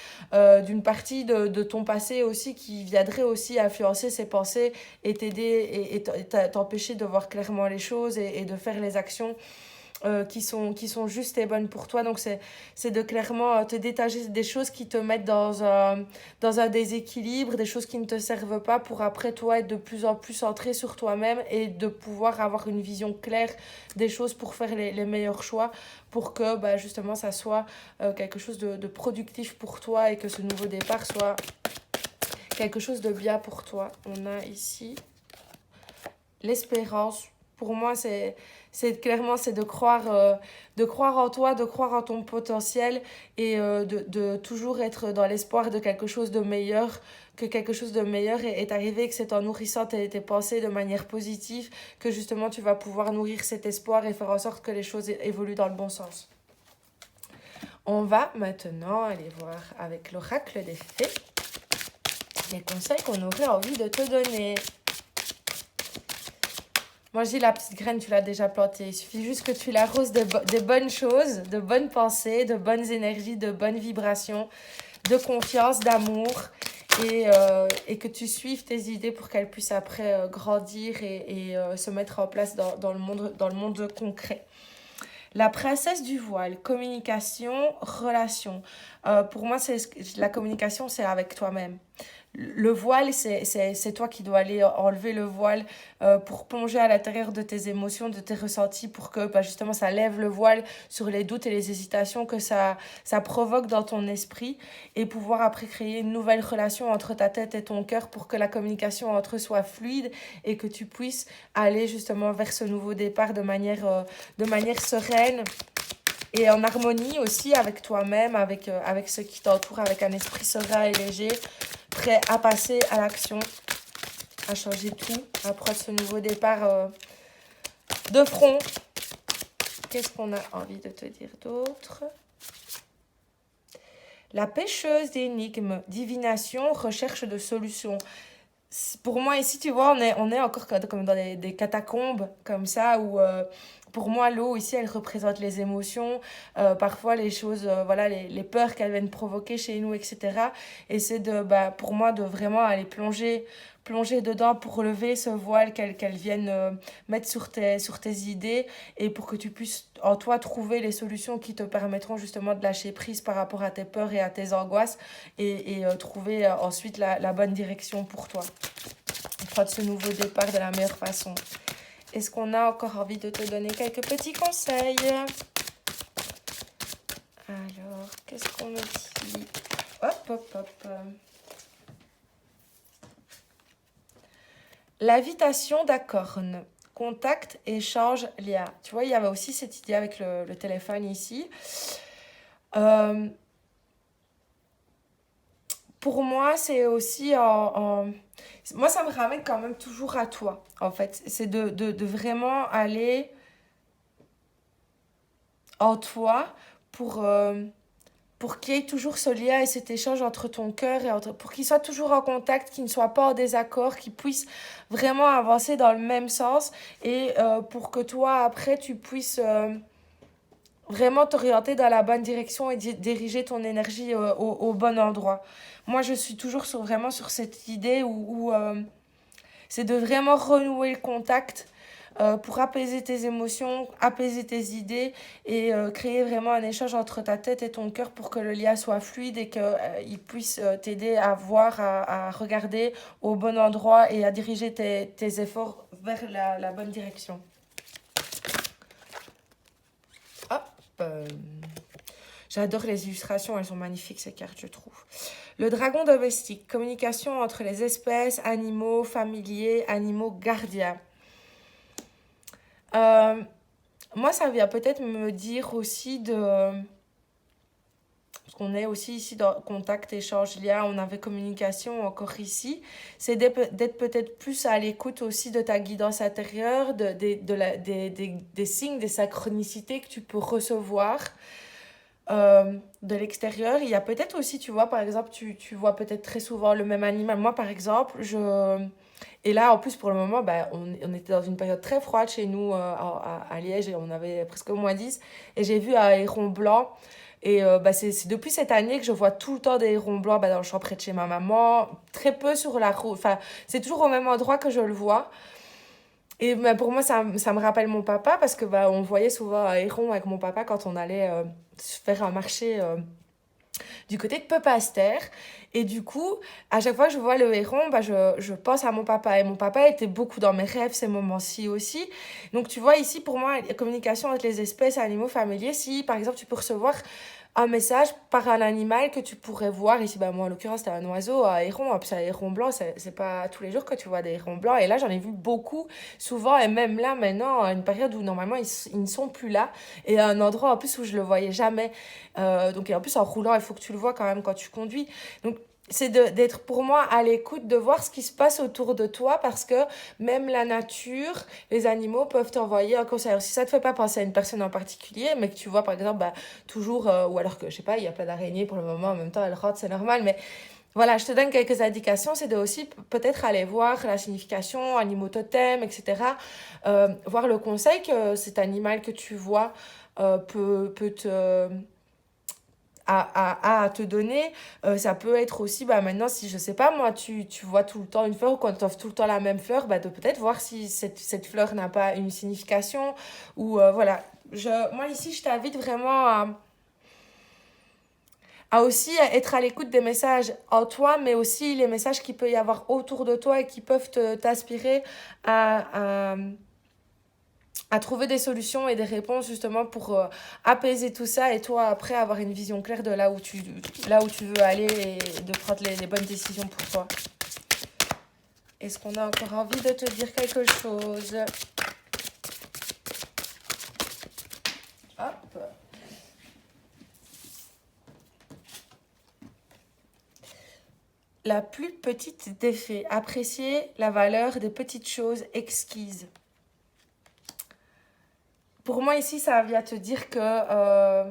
Speaker 1: d'une partie de ton passé aussi qui viendrait aussi influencer ces pensées et t'aider et t'empêcher de voir clairement les choses et de faire les actions qui sont justes et bonnes pour toi. Donc, c'est de clairement te détacher des choses qui te mettent dans un déséquilibre, des choses qui ne te servent pas pour après, toi, être de plus en plus centré sur toi-même et de pouvoir avoir une vision claire des choses pour faire les meilleurs choix, pour que, justement, ça soit quelque chose de productif pour toi et que ce nouveau départ soit quelque chose de bien pour toi. On a ici l'espérance. Pour moi, c'est clairement c'est de croire en toi, de croire en ton potentiel et de toujours être dans l'espoir de quelque chose de meilleur, que quelque chose de meilleur est arrivé, que c'est en nourrissant tes pensées de manière positive que justement tu vas pouvoir nourrir cet espoir et faire en sorte que les choses évoluent dans le bon sens. On va maintenant aller voir avec l'oracle des fées les conseils qu'on aurait envie de te donner. Moi, je dis la petite graine, tu l'as déjà plantée. Il suffit juste que tu l'arroses de bonnes choses, de bonnes pensées, de bonnes énergies, de bonnes vibrations, de confiance, d'amour. Et que tu suives tes idées pour qu'elles puissent après grandir et se mettre en place dans le monde concret. La princesse du voile, communication, relation. Pour moi, la communication, c'est avec toi-même. Le voile, c'est toi qui dois aller enlever le voile pour plonger à l'intérieur de tes émotions, de tes ressentis, pour que justement ça lève le voile sur les doutes et les hésitations que ça provoque dans ton esprit et pouvoir après créer une nouvelle relation entre ta tête et ton cœur pour que la communication entre eux soit fluide et que tu puisses aller justement vers ce nouveau départ de manière sereine et en harmonie aussi avec toi-même, avec ceux qui t'entourent, avec un esprit serein et léger, prêt à passer à l'action, à changer tout, à prendre ce nouveau départ de front. Qu'est-ce qu'on a envie de te dire d'autre? La pêcheuse d'énigmes, divination, recherche de solutions. Pour moi, ici, tu vois, on est encore comme dans des catacombes, comme ça, où pour moi, l'eau, ici, elle représente les émotions, parfois les choses, voilà, les peurs qu'elles viennent provoquer chez nous, etc. Et c'est pour moi, de vraiment aller plonger dedans pour relever ce voile qu'elles viennent mettre sur tes idées et pour que tu puisses en toi trouver les solutions qui te permettront justement de lâcher prise par rapport à tes peurs et à tes angoisses et trouver ensuite la bonne direction pour toi. Prendre ce nouveau départ de la meilleure façon. Est-ce qu'on a encore envie de te donner quelques petits conseils? Alors, qu'est-ce qu'on me dit? Hop. L'invitation d'acorne. Contact, échange, lien. Tu vois, il y avait aussi cette idée avec le téléphone ici. Pour moi, c'est aussi moi, ça me ramène quand même toujours à toi, en fait. C'est de vraiment aller en toi pour qu'il y ait toujours ce lien et cet échange entre ton cœur et pour qu'ils soient toujours en contact, qu'ils ne soient pas en désaccord, qu'ils puissent vraiment avancer dans le même sens et pour que toi, après, tu puisses vraiment t'orienter dans la bonne direction et diriger ton énergie au bon endroit. Moi, je suis toujours vraiment sur cette idée où c'est de vraiment renouer le contact pour apaiser tes émotions, apaiser tes idées et créer vraiment un échange entre ta tête et ton cœur pour que le lien soit fluide et qu'il puisse t'aider à voir, à regarder au bon endroit et à diriger tes efforts vers la bonne direction. Hop. J'adore les illustrations, elles sont magnifiques ces cartes, je trouve. Le dragon domestique, communication entre les espèces, animaux familiers, animaux gardiens. Moi, ça vient peut-être me dire aussi de... Parce qu'on est aussi ici dans contact, échange, lien, on avait communication encore ici. C'est d'être peut-être plus à l'écoute aussi de ta guidance intérieure, des signes, des synchronicités que tu peux recevoir de l'extérieur. Il y a peut-être aussi, tu vois, par exemple, tu vois peut-être très souvent le même animal. Moi, par exemple, Et là, en plus, pour le moment, bah, on était dans une période très froide chez nous à Liège et on avait presque -10. Et j'ai vu un héron blanc. Et bah, c'est depuis cette année que je vois tout le temps des hérons blancs bah, dans le champ près de chez ma maman. Très peu sur la route. Enfin, c'est toujours au même endroit que je le vois. Et bah, pour moi, ça me rappelle mon papa parce que bah, on voyait souvent un héron avec mon papa quand on allait se faire un marché du côté de Peupaster. Et du coup, à chaque fois que je vois le héron, bah, je pense à mon papa. Et mon papa était beaucoup dans mes rêves ces moments-ci aussi. Donc tu vois, ici, pour moi, la communication entre les espèces animaux familiers, si par exemple tu peux recevoir un message par un animal que tu pourrais voir. Ici, bah, moi en l'occurrence, c'était un oiseau, un héron. Puis un héron blanc, c'est pas tous les jours que tu vois des hérons blancs. Et là, j'en ai vu beaucoup, souvent. Et même là, maintenant, à une période où normalement ils ne sont plus là. Et à un endroit en plus où je le voyais jamais. Donc, et en plus, en roulant, il faut que tu le vois quand même quand tu conduis. Donc, c'est d'être pour moi à l'écoute, de voir ce qui se passe autour de toi parce que même la nature, les animaux peuvent t'envoyer un conseil. Alors, si ça te fait pas penser à une personne en particulier, mais que tu vois par exemple bah, toujours, ou alors que je sais pas, il y a plein d'araignées pour le moment, en même temps elles rentrent, c'est normal, mais voilà, je te donne quelques indications, c'est de aussi peut-être aller voir la signification, animaux totems, etc. Voir le conseil que cet animal que tu vois peut te à te donner. Ça peut être aussi, bah, maintenant, si je sais pas, moi, tu vois tout le temps une fleur ou quand tu offres tout le temps la même fleur, bah, de peut-être voir si cette fleur n'a pas une signification. Ou voilà. Moi, ici, je t'invite vraiment à aussi être à l'écoute des messages en toi, mais aussi les messages qu'il peut y avoir autour de toi et qui peuvent t'inspirer à trouver des solutions et des réponses justement pour apaiser tout ça et toi après avoir une vision claire de là où tu veux aller et de prendre les bonnes décisions pour toi. Est-ce qu'on a encore envie de te dire quelque chose? Hop. La plus petite des faits. Apprécier la valeur des petites choses exquises. Pour moi ici, ça vient te dire que à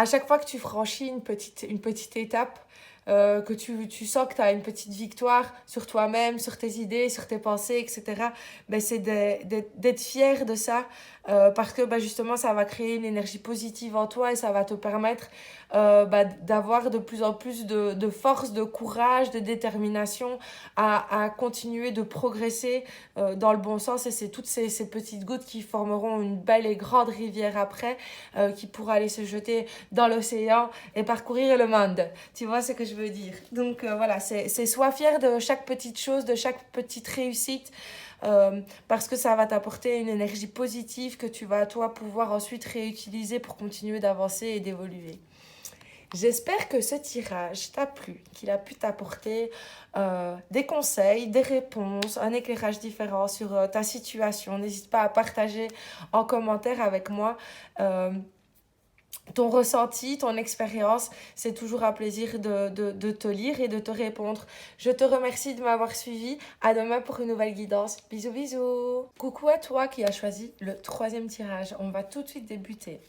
Speaker 1: chaque fois que tu franchis une petite étape, que tu sens que tu as une petite victoire sur toi-même, sur tes idées, sur tes pensées, etc., ben c'est d'être fier de ça parce que ben justement, ça va créer une énergie positive en toi et ça va te permettre d'avoir de plus en plus de force, de courage, de détermination à continuer de progresser dans le bon sens. Et c'est toutes ces petites gouttes qui formeront une belle et grande rivière après qui pourra aller se jeter dans l'océan et parcourir le monde. Tu vois ce que je veux dire? Donc voilà, c'est sois fier de chaque petite chose, de chaque petite réussite. Parce que ça va t'apporter une énergie positive que tu vas toi pouvoir ensuite réutiliser pour continuer d'avancer et d'évoluer. J'espère que ce tirage t'a plu, qu'il a pu t'apporter des conseils, des réponses, un éclairage différent sur ta situation. N'hésite pas à partager en commentaire avec moi ton ressenti, ton expérience. C'est toujours un plaisir de te lire et de te répondre. Je te remercie de m'avoir suivi. À demain pour une nouvelle guidance. Bisous, bisous. Coucou à toi qui as choisi le 3e tirage. On va tout de suite débuter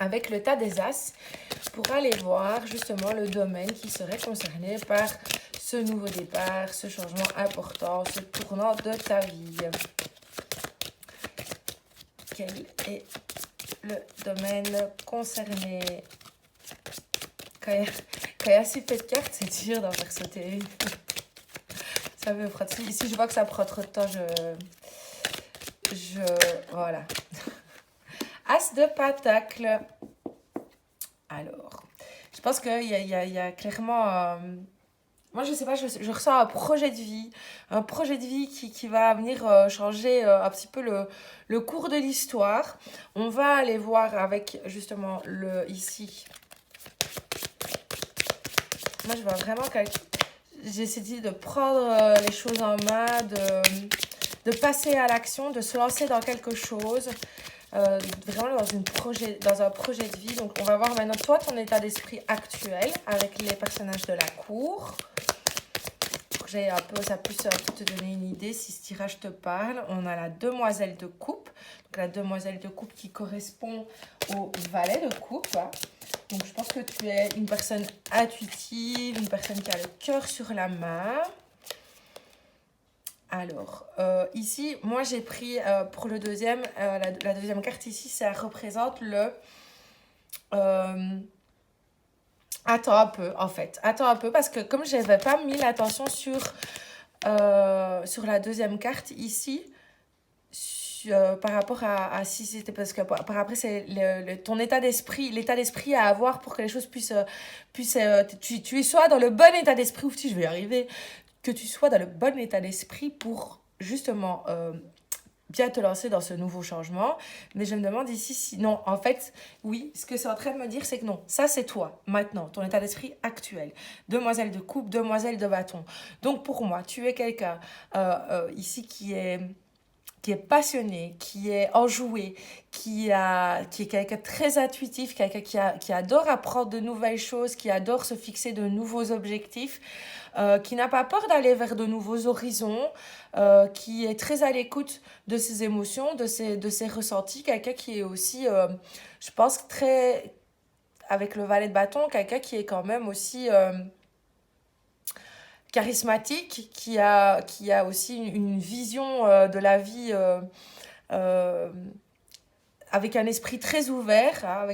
Speaker 1: avec le tas des As pour aller voir justement le domaine qui serait concerné par ce nouveau départ, ce changement important, ce tournant de ta vie. Quel est le domaine concerné? Quand il y a si peu de cartes, c'est dur d'en faire sauter. Ça me frotte. Si je vois que ça prend trop de temps, voilà. As de pentacle. Alors, je pense qu'il y a clairement Moi, je sais pas, je ressens un projet de vie qui va venir changer un petit peu le cours de l'histoire. On va aller voir avec justement ici. Moi, je vois vraiment quelqu'un. J'ai essayé de prendre les choses en main, de passer à l'action, de se lancer dans quelque chose, vraiment dans un projet de vie. Donc, on va voir maintenant toi, ton état d'esprit actuel avec les personnages de la cour. Pour que j'ai un peu, ça puisse un peu te donner une idée si ce tirage te parle. On a la demoiselle de coupe. Donc, la demoiselle de coupe qui correspond au valet de coupe. Donc, je pense que tu es une personne intuitive, une personne qui a le cœur sur la main. Alors, ici, moi, j'ai pris pour le deuxième, la deuxième carte ici, ça représente le... attends un peu, en fait. Attends un peu, parce que comme je n'avais pas mis l'attention sur la deuxième carte ici, par rapport à si c'était... Parce que par après, c'est ton état d'esprit, l'état d'esprit à avoir pour que les choses puissent tu sois dans le bon état d'esprit, ou si je vais y arriver, que tu sois dans le bon état d'esprit pour justement bien te lancer dans ce nouveau changement. Mais je me demande ici si non, en fait, oui, ce que c'est en train de me dire, c'est que non, ça c'est toi, maintenant, ton état d'esprit actuel. Demoiselle de coupe, demoiselle de bâton. Donc pour moi, tu es quelqu'un ici qui est passionné, qui est enjoué, qui est quelqu'un de très intuitif, quelqu'un qui adore apprendre de nouvelles choses, qui adore se fixer de nouveaux objectifs, qui n'a pas peur d'aller vers de nouveaux horizons, qui est très à l'écoute de ses émotions, de ses ressentis, quelqu'un qui est aussi, je pense, très, avec le valet de bâton, quelqu'un qui est quand même aussi charismatique, qui a aussi une vision de la vie euh, avec un esprit très ouvert. Hein,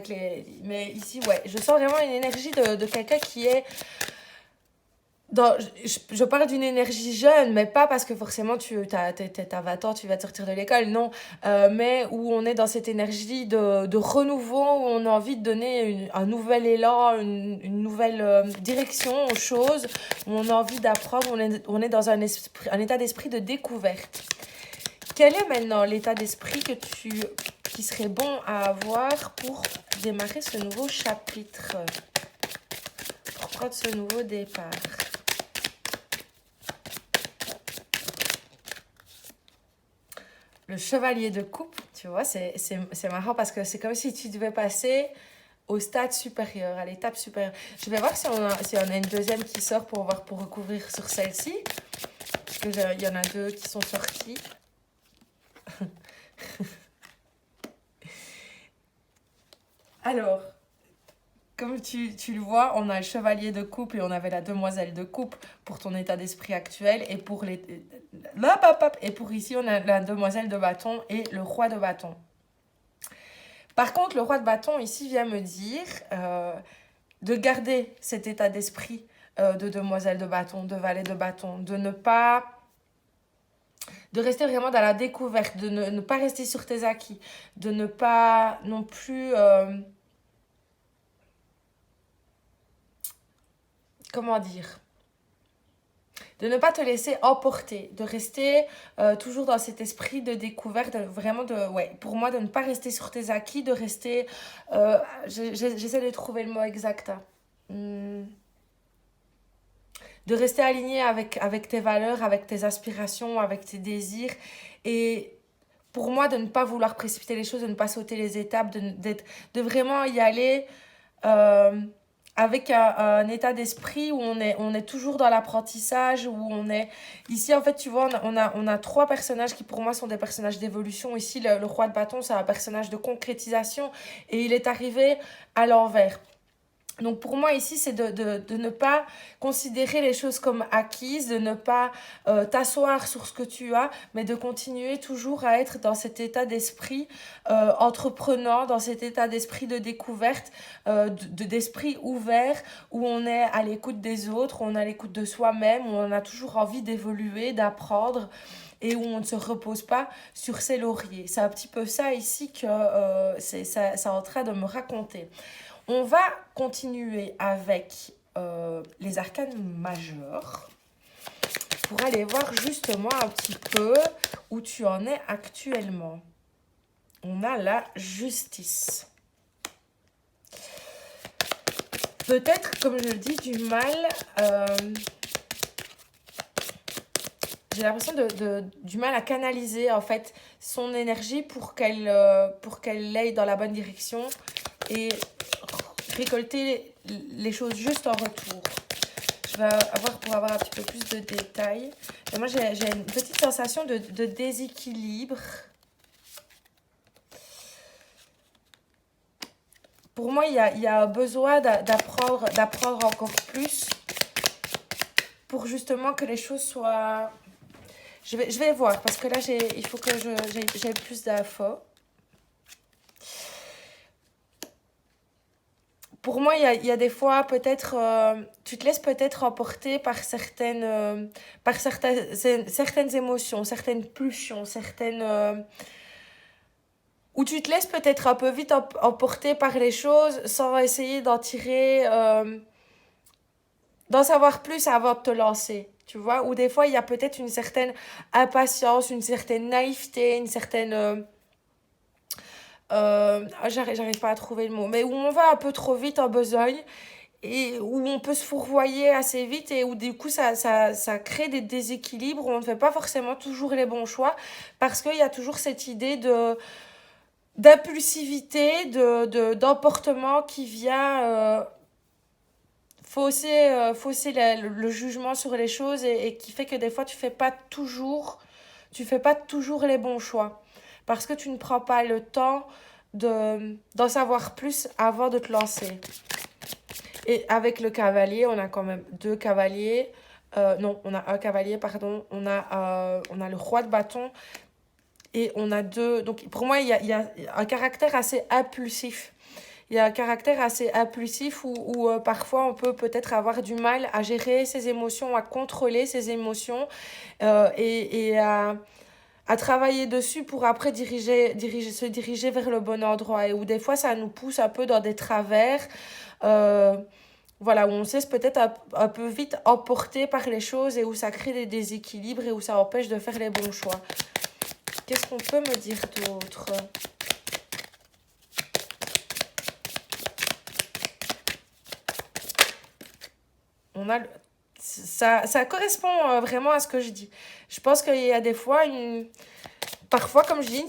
Speaker 1: mais ici, ouais, je sens vraiment une énergie de quelqu'un qui est... Je parle d'une énergie jeune, mais pas parce que forcément t'as 20 ans, tu vas te sortir de l'école, non. Mais où on est dans cette énergie de renouveau, où on a envie de donner un nouvel élan, une nouvelle direction aux choses, où on a envie d'apprendre, on est dans un état d'esprit de découverte. Quel est maintenant l'état d'esprit qui serait bon à avoir pour démarrer ce nouveau chapitre, pour prendre ce nouveau départ? Le chevalier de coupe, tu vois, c'est marrant parce que c'est comme si tu devais passer au stade supérieur, à l'étape supérieure. Je vais voir si on a une deuxième qui sort pour recouvrir sur celle-ci. Parce qu'il y en a deux qui sont sortis. Alors, comme tu le vois, on a le chevalier de coupe et on avait la demoiselle de coupe pour ton état d'esprit actuel. Et pour et pour ici, on a la demoiselle de bâton et le roi de bâton. Par contre, le roi de bâton ici vient me dire de garder cet état d'esprit de demoiselle de bâton, de valet de bâton, de rester vraiment dans la découverte, de ne pas rester sur tes acquis, de ne pas non plus... comment dire, de ne pas te laisser emporter, de rester toujours dans cet esprit de découverte, pour moi, de ne pas rester sur tes acquis, de rester, j'essaie de trouver le mot exact, hein. De rester aligné avec tes valeurs, avec tes aspirations, avec tes désirs, et pour moi, de ne pas vouloir précipiter les choses, de ne pas sauter les étapes, de vraiment y aller avec un état d'esprit où on est toujours dans l'apprentissage, où on est... Ici, en fait, tu vois, on a trois personnages qui, pour moi, sont des personnages d'évolution. Ici, le roi de bâton, c'est un personnage de concrétisation et il est arrivé à l'envers. Donc pour moi ici, c'est de ne pas considérer les choses comme acquises, de ne pas t'asseoir sur ce que tu as, mais de continuer toujours à être dans cet état d'esprit entreprenant, dans cet état d'esprit de découverte, d'esprit ouvert, où on est à l'écoute des autres, où on est à l'écoute de soi-même, où on a toujours envie d'évoluer, d'apprendre et où on ne se repose pas sur ses lauriers. C'est un petit peu ça ici que ça est en train de me raconter. On va continuer avec les arcanes majeurs pour aller voir justement un petit peu où tu en es actuellement. On a la justice. Peut-être, comme je le dis, du mal... j'ai l'impression du mal à canaliser en fait son énergie pour qu'elle aille dans la bonne direction et récolter les choses juste en retour. Je vais pour avoir un petit peu plus de détails. Et moi, j'ai une petite sensation de déséquilibre. Pour moi, il y a besoin d'apprendre encore plus pour justement que les choses soient... Je vais voir, parce que là, il faut que j'ai plus d'infos. Pour moi, il y a des fois, peut-être, tu te laisses peut-être emporter par certaines émotions, certaines pulsions, où tu te laisses peut-être un peu vite emporter par les choses sans essayer d'en savoir plus avant de te lancer. Tu vois, ou des fois, il y a peut-être une certaine impatience, une certaine naïveté, une certaine... j'arrive pas à trouver le mot, mais où on va un peu trop vite en besogne et où on peut se fourvoyer assez vite et où du coup ça crée des déséquilibres où on ne fait pas forcément toujours les bons choix parce qu'il y a toujours cette idée d'impulsivité, d'emportement qui vient fausser le jugement sur les choses et qui fait que des fois tu fais pas toujours les bons choix parce que tu ne prends pas le temps d'en savoir plus avant de te lancer. Et avec le cavalier, on a quand même deux cavaliers. Non, on a un cavalier, pardon. On a le roi de bâton et on a deux. Donc pour moi, il y a un caractère assez impulsif. Il y a un caractère assez impulsif où parfois on peut peut-être avoir du mal à gérer ses émotions, à contrôler ses émotions et à travailler dessus pour après se diriger vers le bon endroit. Et où des fois ça nous pousse un peu dans des travers. Voilà, où on se laisse peut-être un peu vite emporter par les choses et où ça crée des déséquilibres et où ça empêche de faire les bons choix. Qu'est-ce qu'on peut me dire d'autre ? On a ça correspond vraiment à ce que je dis. Je pense qu'il y a des fois parfois comme je dis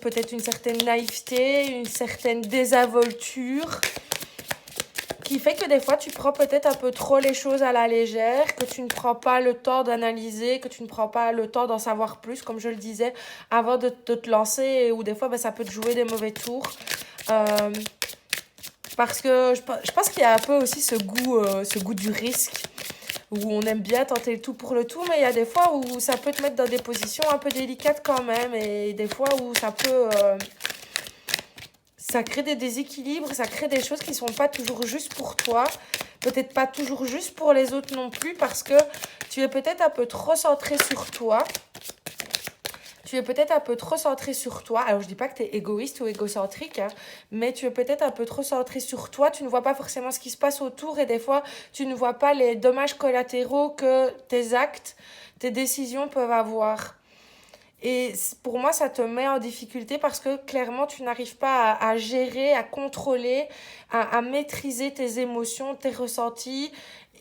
Speaker 1: peut-être une certaine naïveté, une certaine désinvolture qui fait que des fois tu prends peut-être un peu trop les choses à la légère, que tu ne prends pas le temps d'analyser, que tu ne prends pas le temps d'en savoir plus, comme je le disais, avant de te lancer, ou des fois ça peut te jouer des mauvais tours. Parce que je pense qu'il y a un peu aussi ce goût du risque, où on aime bien tenter le tout pour le tout, mais il y a des fois où ça peut te mettre dans des positions un peu délicates quand même, et des fois où ça crée des déséquilibres, ça crée des choses qui ne sont pas toujours justes pour toi, peut-être pas toujours justes pour les autres non plus, parce que tu es peut-être un peu trop centré sur toi. Alors, je dis pas que tu es égoïste ou égocentrique, hein, mais tu es peut-être un peu trop centré sur toi. Tu ne vois pas forcément ce qui se passe autour et des fois, tu ne vois pas les dommages collatéraux que tes actes, tes décisions peuvent avoir. Et pour moi, ça te met en difficulté parce que clairement, tu n'arrives pas à gérer, à contrôler, à maîtriser tes émotions, tes ressentis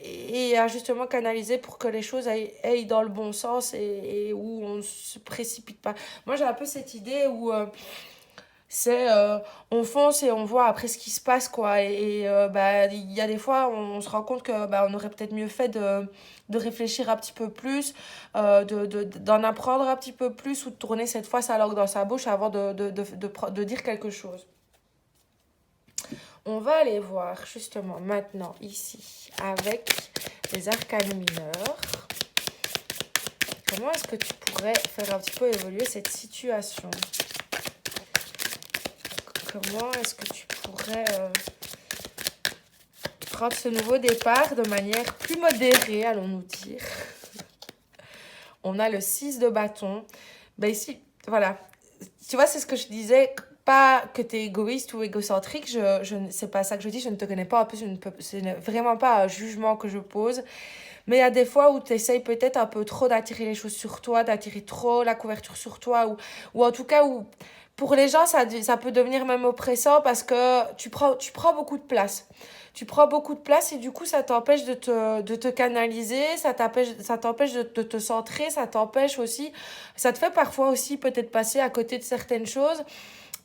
Speaker 1: et à justement canaliser pour que les choses aillent dans le bon sens et où on ne se précipite pas. Moi, j'ai un peu cette idée où on fonce et on voit après ce qui se passe, quoi. Bah, il y a des fois, on se rend compte que bah, on aurait peut-être mieux fait de réfléchir un petit peu plus, d'en apprendre un petit peu plus ou de tourner cette fois sa langue dans sa bouche avant de dire quelque chose. On va aller voir justement maintenant ici avec les arcanes mineurs. Comment est-ce que tu pourrais faire un petit peu évoluer cette situation ? Comment est-ce que tu pourrais prendre ce nouveau départ de manière plus modérée, allons-nous dire. On a le 6 de bâton. Ben ici, voilà. Tu vois, c'est ce que je disais. pas que tu es égoïste ou égocentrique, c'est pas ça que je dis, je ne te connais pas, en plus, ce n'est vraiment pas un jugement que je pose, mais il y a des fois où tu essayes peut-être un peu trop d'attirer les choses sur toi, d'attirer trop la couverture sur toi, ou en tout cas où pour les gens, ça peut devenir même oppressant parce que tu prends beaucoup de place. Tu prends beaucoup de place et du coup, ça t'empêche de te canaliser, ça t'empêche de te centrer, ça t'empêche aussi, ça te fait parfois aussi peut-être passer à côté de certaines choses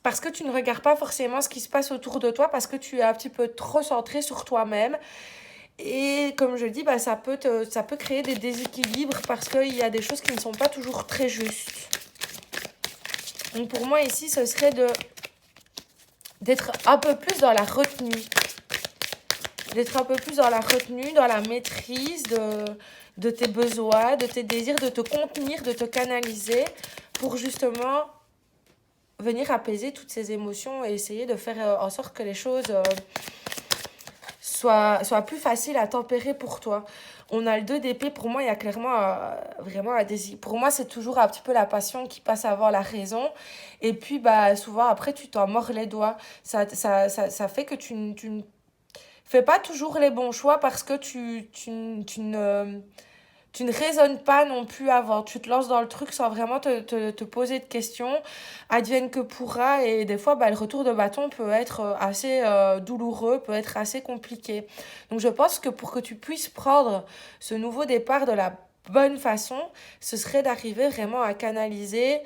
Speaker 1: parce que tu ne regardes pas forcément ce qui se passe autour de toi parce que tu es un petit peu trop centré sur toi-même. Et comme je le dis, bah, ça peut créer des déséquilibres parce qu'il y a des choses qui ne sont pas toujours très justes. Donc pour moi ici, ce serait d'être un peu plus dans la retenue. D'être un peu plus dans la retenue, dans la maîtrise de tes besoins, de tes désirs, de te contenir, de te canaliser pour justement venir apaiser toutes ces émotions et essayer de faire en sorte que les choses soit plus facile à tempérer pour toi. On a le 2 d'épée, pour moi, il y a clairement vraiment un désir. Pour moi, c'est toujours un petit peu la passion qui passe avant la raison. Et puis, bah, souvent, après, tu t'en mords les doigts. Ça fait que tu ne fais pas toujours les bons choix parce que tu ne raisonnes pas non plus avant. Tu te lances dans le truc sans vraiment te poser de questions. Advienne que pourra. Et des fois, bah, le retour de bâton peut être assez douloureux, peut être assez compliqué. Donc, je pense que pour que tu puisses prendre ce nouveau départ de la bonne façon, ce serait d'arriver vraiment à canaliser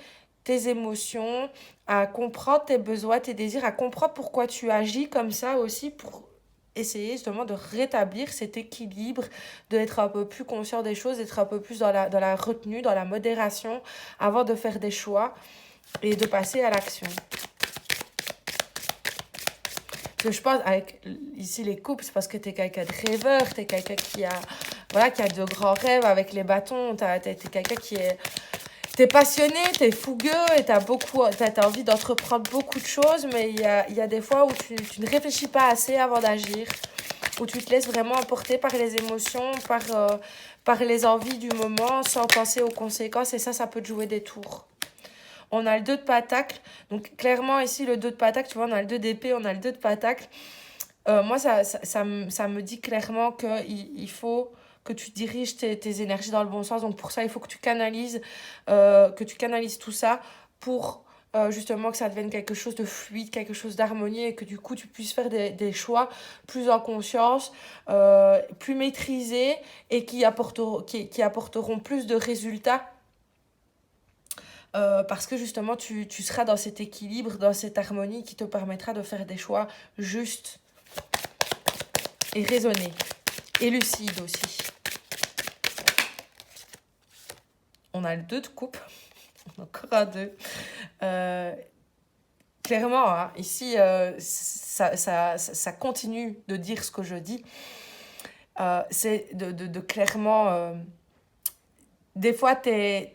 Speaker 1: tes émotions, à comprendre tes besoins, tes désirs, à comprendre pourquoi tu agis comme ça aussi pour essayer justement de rétablir cet équilibre, d'être un peu plus conscient des choses, d'être un peu plus dans la retenue, dans la modération, avant de faire des choix et de passer à l'action. Que je pense, avec ici les couples, c'est parce que tu es quelqu'un de rêveur, tu es quelqu'un qui a de grands rêves avec les bâtons, t'es quelqu'un qui est... T'es passionné, t'es fougueux et t'as envie d'entreprendre beaucoup de choses, mais il y a des fois où tu ne réfléchis pas assez avant d'agir, où tu te laisses vraiment emporter par les émotions, par les envies du moment, sans penser aux conséquences, et ça peut te jouer des tours. On a le 2 de patacle, donc clairement ici le 2 de patacle, tu vois, on a le 2 d'épée, on a le 2 de patacle. Moi, ça me dit clairement qu'il faut que tu diriges tes énergies dans le bon sens. Donc pour ça, il faut que tu canalises tout ça pour justement que ça devienne quelque chose de fluide, quelque chose d'harmonieux et que du coup, tu puisses faire des choix plus en conscience, plus maîtrisés et qui apporteront plus de résultats. Parce que justement, tu seras dans cet équilibre, dans cette harmonie qui te permettra de faire des choix justes et raisonnés. Et lucides aussi. On a le 2 de coupe. Encore un 2. Clairement, hein, ici, ça continue de dire ce que je dis. C'est de clairement... des fois, t'agis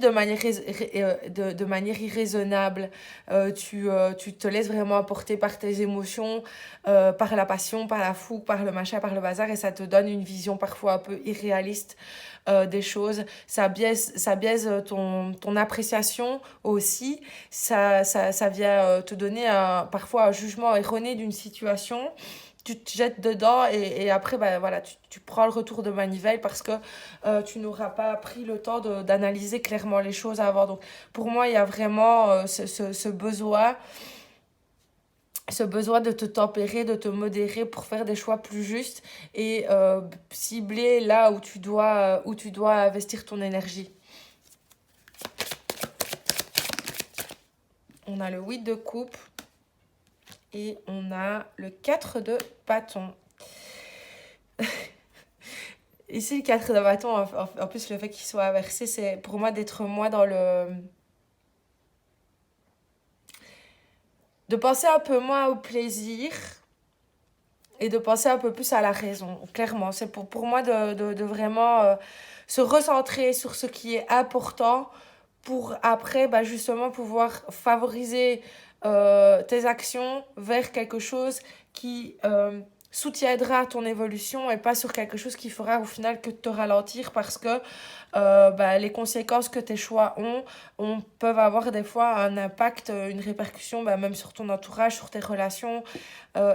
Speaker 1: de manière irraisonnable, tu te laisses vraiment emporter par tes émotions, par la passion, par la fougue, par le machin, par le bazar, et ça te donne une vision parfois un peu irréaliste des choses. Ça biaise ton appréciation aussi. Ça vient te donner parfois un jugement erroné d'une situation. Tu te jettes dedans et après bah, voilà, tu prends le retour de manivelle parce que tu n'auras pas pris le temps d'analyser clairement les choses avant. Donc pour moi, il y a vraiment ce besoin de te tempérer, de te modérer pour faire des choix plus justes et cibler là où tu dois investir ton énergie. On a le 8 de coupe et on a le 4 de bâton. Ici, le 4 de bâton, en plus, le fait qu'il soit inversé, c'est pour moi d'être moins dans le... de penser un peu moins au plaisir et de penser un peu plus à la raison. Clairement, c'est pour moi de vraiment se recentrer sur ce qui est important pour après, bah, justement, pouvoir favoriser tes actions vers quelque chose qui soutiendra ton évolution et pas sur quelque chose qui fera au final que te ralentir parce que les conséquences que tes choix peuvent avoir des fois un impact, une répercussion même sur ton entourage, sur tes relations,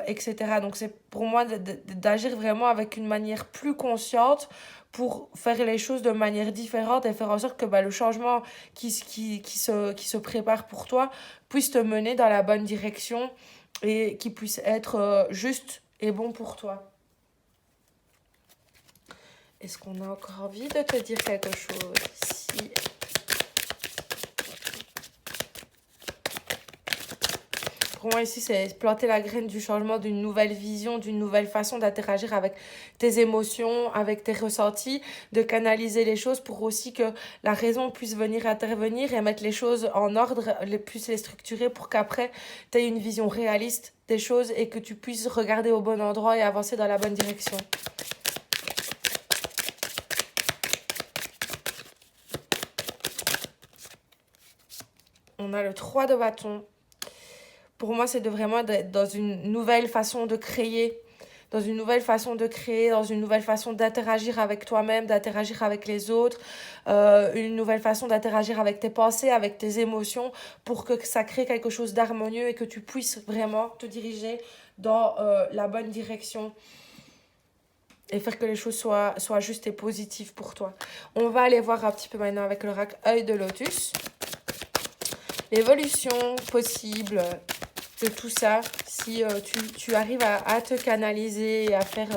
Speaker 1: etc. Donc c'est pour moi d'agir vraiment avec une manière plus consciente pour faire les choses de manière différente et faire en sorte que le changement qui se prépare pour toi puisse te mener dans la bonne direction et qui puisse être juste et bon pour toi. Est-ce qu'on a encore envie de te dire quelque chose ici? Pour moi ici, c'est planter la graine du changement, d'une nouvelle vision, d'une nouvelle façon d'interagir avec tes émotions, avec tes ressentis, de canaliser les choses pour aussi que la raison puisse venir intervenir et mettre les choses en ordre, puisse les structurer pour qu'après, tu aies une vision réaliste des choses et que tu puisses regarder au bon endroit et avancer dans la bonne direction. On a le 3 de bâton. Pour moi, c'est vraiment d'être dans une nouvelle façon de créer, dans une nouvelle façon d'interagir avec toi-même, d'interagir avec les autres, une nouvelle façon d'interagir avec tes pensées, avec tes émotions, pour que ça crée quelque chose d'harmonieux et que tu puisses vraiment te diriger dans la bonne direction et faire que les choses soient justes et positives pour toi. On va aller voir un petit peu maintenant avec l'oracle œil de lotus. L'évolution possible de tout ça, si tu arrives à te canaliser et à faire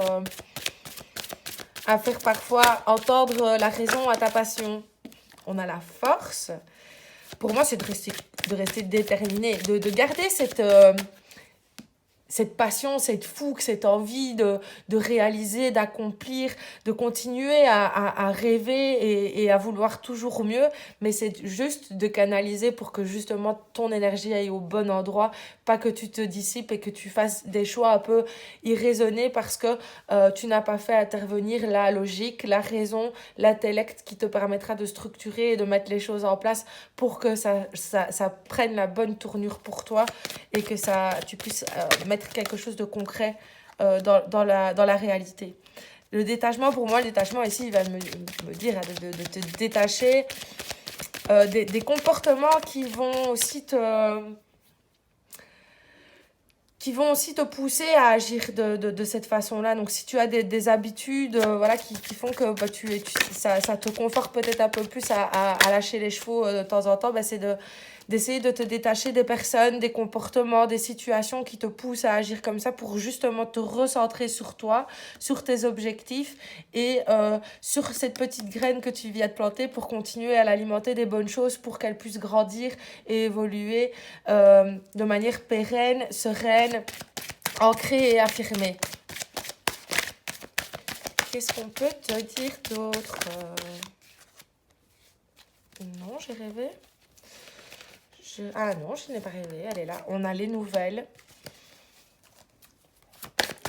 Speaker 1: parfois entendre la raison à ta passion. On a la force. Pour moi, c'est de rester déterminé, de garder cette passion, cette fougue, cette envie de réaliser, d'accomplir, de continuer à rêver et à vouloir toujours mieux. Mais c'est juste de canaliser pour que justement ton énergie aille au bon endroit, pas que tu te dissipes et que tu fasses des choix un peu irraisonnés parce que tu n'as pas fait intervenir la logique, la raison, l'intellect qui te permettra de structurer et de mettre les choses en place pour que ça prenne la bonne tournure pour toi et que tu puisses mettre quelque chose de concret dans la réalité. Le détachement, pour moi, le détachement ici, il va me dire de te détacher des comportements qui vont aussi te pousser à agir de cette façon-là. Donc, si tu as des habitudes qui font que ça te conforte peut-être un peu plus à lâcher les chevaux de temps en temps, c'est d'essayer de te détacher des personnes, des comportements, des situations qui te poussent à agir comme ça pour justement te recentrer sur toi, sur tes objectifs et sur cette petite graine que tu viens de planter pour continuer à l'alimenter des bonnes choses pour qu'elle puisse grandir et évoluer de manière pérenne, sereine, ancrée et affirmée. Qu'est-ce qu'on peut te dire d'autre? Non, j'ai rêvé. Ah non, je n'ai pas rêvé, elle est là. On a les nouvelles.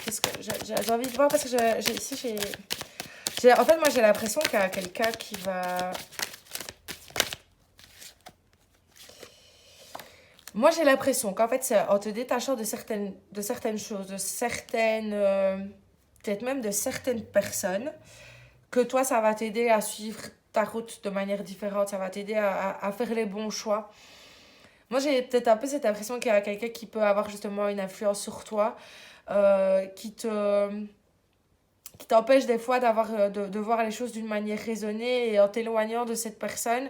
Speaker 1: Qu'est-ce que j'ai envie de voir parce que en fait, moi, j'ai l'impression qu'il y a quelqu'un qui va... Moi, j'ai l'impression qu'en fait, c'est en te détachant de certaines choses, peut-être même de certaines personnes, que toi, ça va t'aider à suivre ta route de manière différente, ça va t'aider à faire les bons choix. Moi, j'ai peut-être un peu cette impression qu'il y a quelqu'un qui peut avoir justement une influence sur toi, qui t'empêche des fois de voir les choses d'une manière raisonnée et en t'éloignant de cette personne,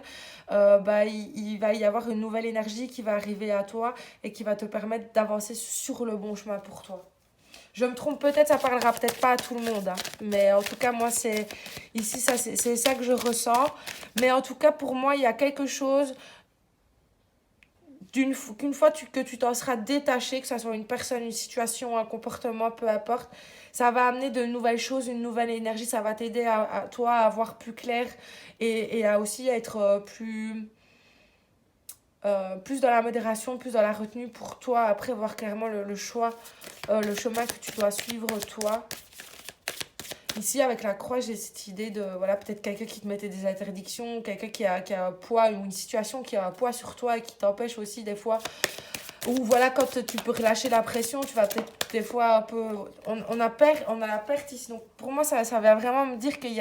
Speaker 1: il va y avoir une nouvelle énergie qui va arriver à toi et qui va te permettre d'avancer sur le bon chemin pour toi. Je me trompe peut-être, ça parlera peut-être pas à tout le monde, hein, mais en tout cas, moi, c'est ça que je ressens. Mais en tout cas, pour moi, il y a quelque chose qu'une fois que tu t'en seras détaché, que ce soit une personne, une situation, un comportement, peu importe, ça va amener de nouvelles choses, une nouvelle énergie, ça va t'aider à toi à voir plus clair et à aussi être plus dans la modération, plus dans la retenue pour toi, après voir clairement le choix, le chemin que tu dois suivre toi. Ici, avec la croix, j'ai cette idée de, peut-être quelqu'un qui te mettait des interdictions, quelqu'un qui a un poids, ou une situation qui a un poids sur toi et qui t'empêche aussi des fois Ou voilà, quand tu peux relâcher la pression, tu vas peut-être des fois un peu... on a la perte ici. Donc pour moi, ça va vraiment me dire il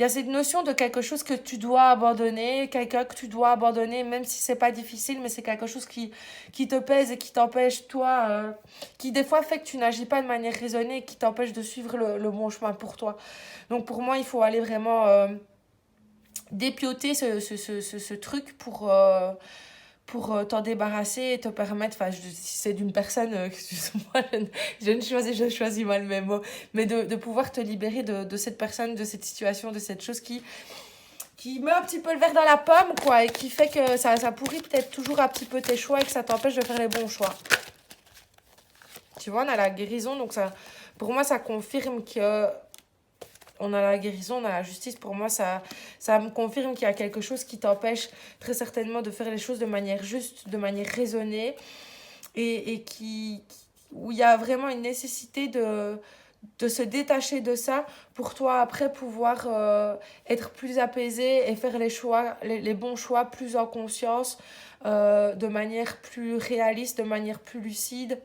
Speaker 1: y a cette notion de quelque chose que tu dois abandonner, quelqu'un que tu dois abandonner, même si c'est pas difficile, mais c'est quelque chose qui te pèse et qui t'empêche, toi, qui des fois fait que tu n'agis pas de manière raisonnée et qui t'empêche de suivre le bon chemin pour toi. Donc pour moi, il faut aller vraiment dépioter ce truc pour t'en débarrasser et te permettre, enfin, si c'est d'une personne, excuse-moi, je choisis mal mes mots, mais de pouvoir te libérer de cette personne, de cette situation, de cette chose qui met un petit peu le verre dans la pomme, quoi, et qui fait que ça pourrit peut-être toujours un petit peu tes choix et que ça t'empêche de faire les bons choix. Tu vois, on a la guérison, donc ça, pour moi, ça confirme que on a la guérison, on a la justice. Pour moi, ça me confirme qu'il y a quelque chose qui t'empêche très certainement de faire les choses de manière juste, de manière raisonnée, et où il y a vraiment une nécessité de se détacher de ça pour toi après pouvoir être plus apaisé et faire les choix, les bons choix plus en conscience, de manière plus réaliste, de manière plus lucide,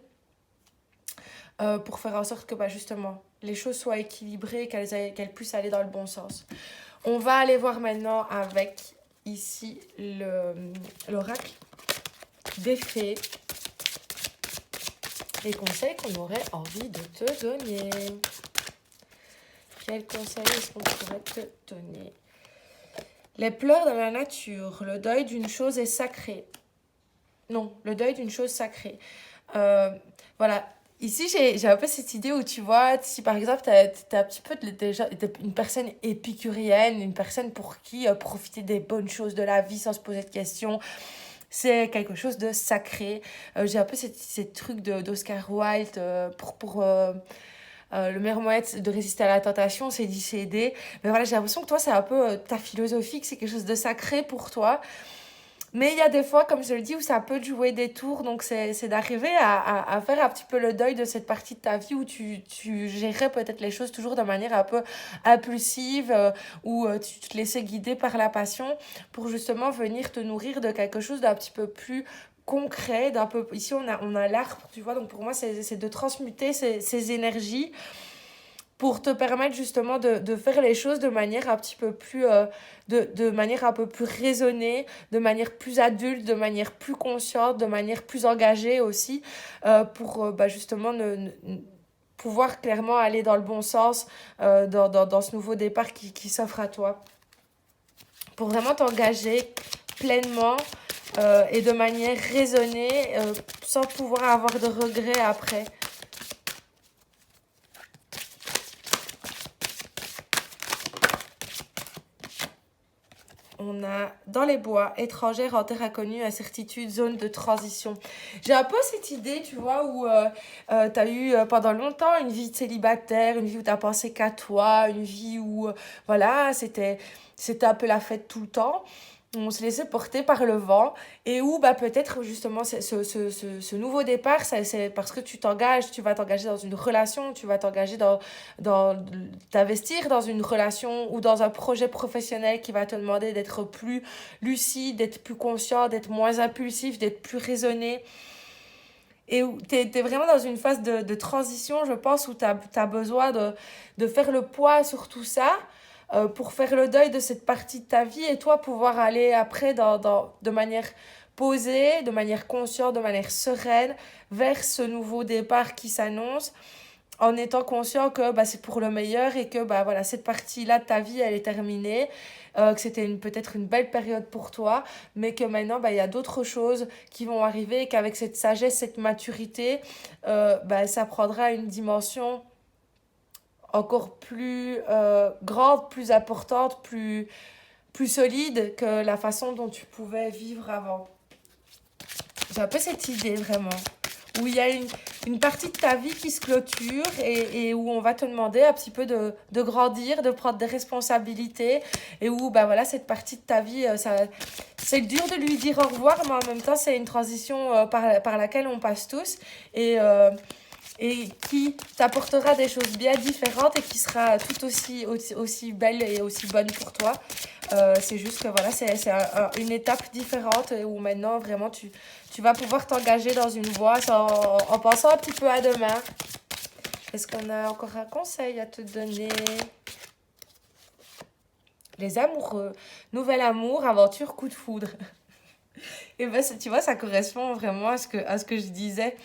Speaker 1: pour faire en sorte que bah, justement les choses soient équilibrées, qu'elles puissent aller dans le bon sens. On va aller voir maintenant avec ici l'oracle des fées, les conseils qu'on aurait envie de te donner. Quels conseils est-ce qu'on pourrait te donner? Les pleurs dans la nature, le deuil d'une chose est sacré. Non, le deuil d'une chose sacrée. Voilà. Ici, j'ai un peu cette idée où tu vois, si par exemple, t'es un petit peu déjà une personne épicurienne, une personne pour qui profiter des bonnes choses de la vie sans se poser de questions, c'est quelque chose de sacré. J'ai un peu ces trucs d'Oscar Wilde pour le meilleur moyen de résister à la tentation, c'est d'y céder. Mais voilà, j'ai l'impression que toi, c'est un peu ta philosophie, que c'est quelque chose de sacré pour toi. Mais il y a des fois, comme je le dis, où ça peut te jouer des tours. Donc, c'est d'arriver à faire un petit peu le deuil de cette partie de ta vie où tu gérais peut-être les choses toujours de manière un peu impulsive, où tu te laissais guider par la passion pour justement venir te nourrir de quelque chose d'un petit peu plus concret, d'un peu... Ici, on a l'arbre, tu vois. Donc, pour moi, c'est de transmuter ces énergies pour te permettre justement de faire les choses de manière un petit peu plus de manière un peu plus raisonnée, de manière plus adulte, de manière plus consciente, de manière plus engagée aussi, pour bah, justement pouvoir clairement aller dans le bon sens, dans ce nouveau départ qui s'offre à toi. Pour vraiment t'engager pleinement et de manière raisonnée, sans pouvoir avoir de regrets après. On a dans les bois, étrangère en terre inconnue, incertitude, zone de transition. J'ai un peu cette idée, tu vois, où tu as eu pendant longtemps une vie de célibataire, une vie où tu as pensé qu'à toi, une vie où, voilà, c'était un peu la fête tout le temps. On se laissait porter par le vent et où bah, peut-être justement ce nouveau départ, c'est parce que tu vas t'engager dans une relation, tu vas t'engager t'investir dans une relation ou dans un projet professionnel qui va te demander d'être plus lucide, d'être plus conscient, d'être moins impulsif, d'être plus raisonné. Et où tu es vraiment dans une phase de transition, je pense, où tu as besoin de faire le poids sur tout ça pour faire le deuil de cette partie de ta vie et toi pouvoir aller après de manière posée, de manière consciente, de manière sereine vers ce nouveau départ qui s'annonce en étant conscient que bah, c'est pour le meilleur et que bah, voilà, cette partie-là de ta vie, elle est terminée, que c'était peut-être une belle période pour toi, mais que maintenant, bah, il y a d'autres choses qui vont arriver et qu'avec cette sagesse, cette maturité, bah, ça prendra une dimension encore plus grande, plus importante, plus solide que la façon dont tu pouvais vivre avant. J'ai un peu cette idée vraiment, où il y a une partie de ta vie qui se clôture et où on va te demander un petit peu de grandir, de prendre des responsabilités et où bah voilà, cette partie de ta vie, c'est dur de lui dire au revoir, mais en même temps c'est une transition par laquelle on passe tous et qui t'apportera des choses bien différentes et qui sera tout aussi belle et aussi bonne pour toi. C'est juste que voilà, c'est une étape différente où maintenant vraiment tu vas pouvoir t'engager dans une voie en pensant un petit peu à demain. Est-ce qu'on a encore un conseil à te donner? Les amoureux, nouvel amour, aventure, coup de foudre. Et ben, tu vois, ça correspond vraiment à ce que je disais.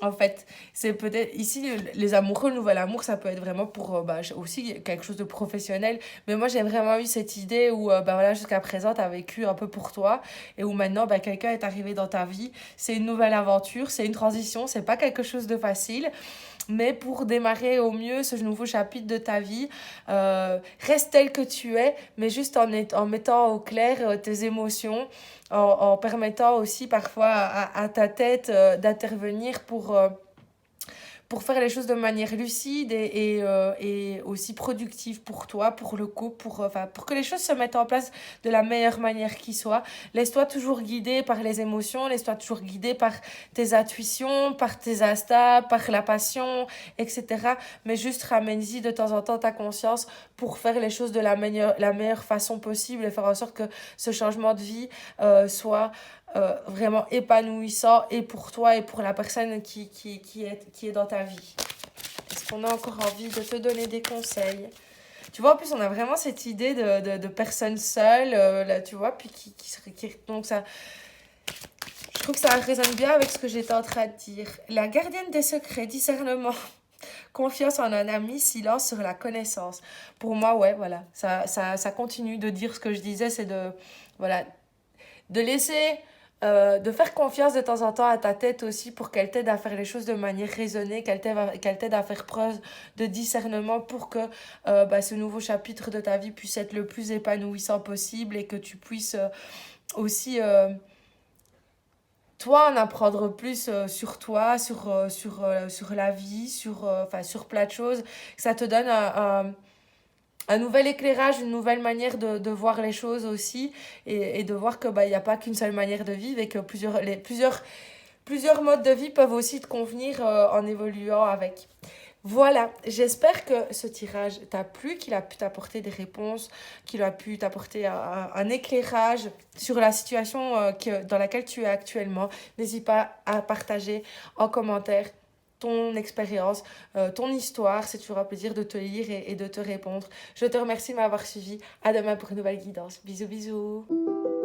Speaker 1: En fait, c'est peut-être ici les amoureux, le nouvel amour, ça peut être vraiment pour aussi quelque chose de professionnel. Mais moi, j'ai vraiment eu cette idée où voilà, jusqu'à présent, tu as vécu un peu pour toi et où maintenant, quelqu'un est arrivé dans ta vie. C'est une nouvelle aventure, c'est une transition, c'est pas quelque chose de facile. Mais pour démarrer au mieux ce nouveau chapitre de ta vie, reste tel que tu es, mais juste en mettant au clair tes émotions, en permettant aussi parfois à ta tête d'intervenir pour faire les choses de manière lucide et aussi productive pour toi, pour le couple, pour que les choses se mettent en place de la meilleure manière qui soit. Laisse-toi toujours guider par les émotions, laisse-toi toujours guider par tes intuitions, par tes instincts, par la passion, etc. Mais juste ramène-y de temps en temps ta conscience pour faire les choses de la meilleure façon possible et faire en sorte que ce changement de vie soit vraiment épanouissant et pour toi et pour la personne qui est dans ta vie. Est-ce qu'on a encore envie de te donner des conseils? Tu vois, en plus, on a vraiment cette idée de personnes seules, là, tu vois, puis donc ça, je trouve que ça résonne bien avec ce que j'étais en train de dire. La gardienne des secrets, discernement, confiance en un ami, silence sur la connaissance. Pour moi, ouais, voilà, ça continue de dire ce que je disais, c'est voilà, de laisser de faire confiance de temps en temps à ta tête aussi pour qu'elle t'aide à faire les choses de manière raisonnée, qu'elle t'aide à faire preuve de discernement pour que ce nouveau chapitre de ta vie puisse être le plus épanouissant possible et que tu puisses aussi, toi, en apprendre plus sur toi, sur la vie, sur plein de choses. Ça te donne un nouvel éclairage, une nouvelle manière de voir les choses aussi et de voir que il n'y a pas qu'une seule manière de vivre et que plusieurs modes de vie peuvent aussi te convenir en évoluant avec. Voilà, j'espère que ce tirage t'a plu, qu'il a pu t'apporter des réponses, qu'il a pu t'apporter un éclairage sur la situation dans laquelle tu es actuellement. N'hésite pas à partager en commentaire ton expérience, ton histoire. C'est toujours un plaisir de te lire et de te répondre. Je te remercie de m'avoir suivi. À demain pour une nouvelle guidance. Bisous, bisous.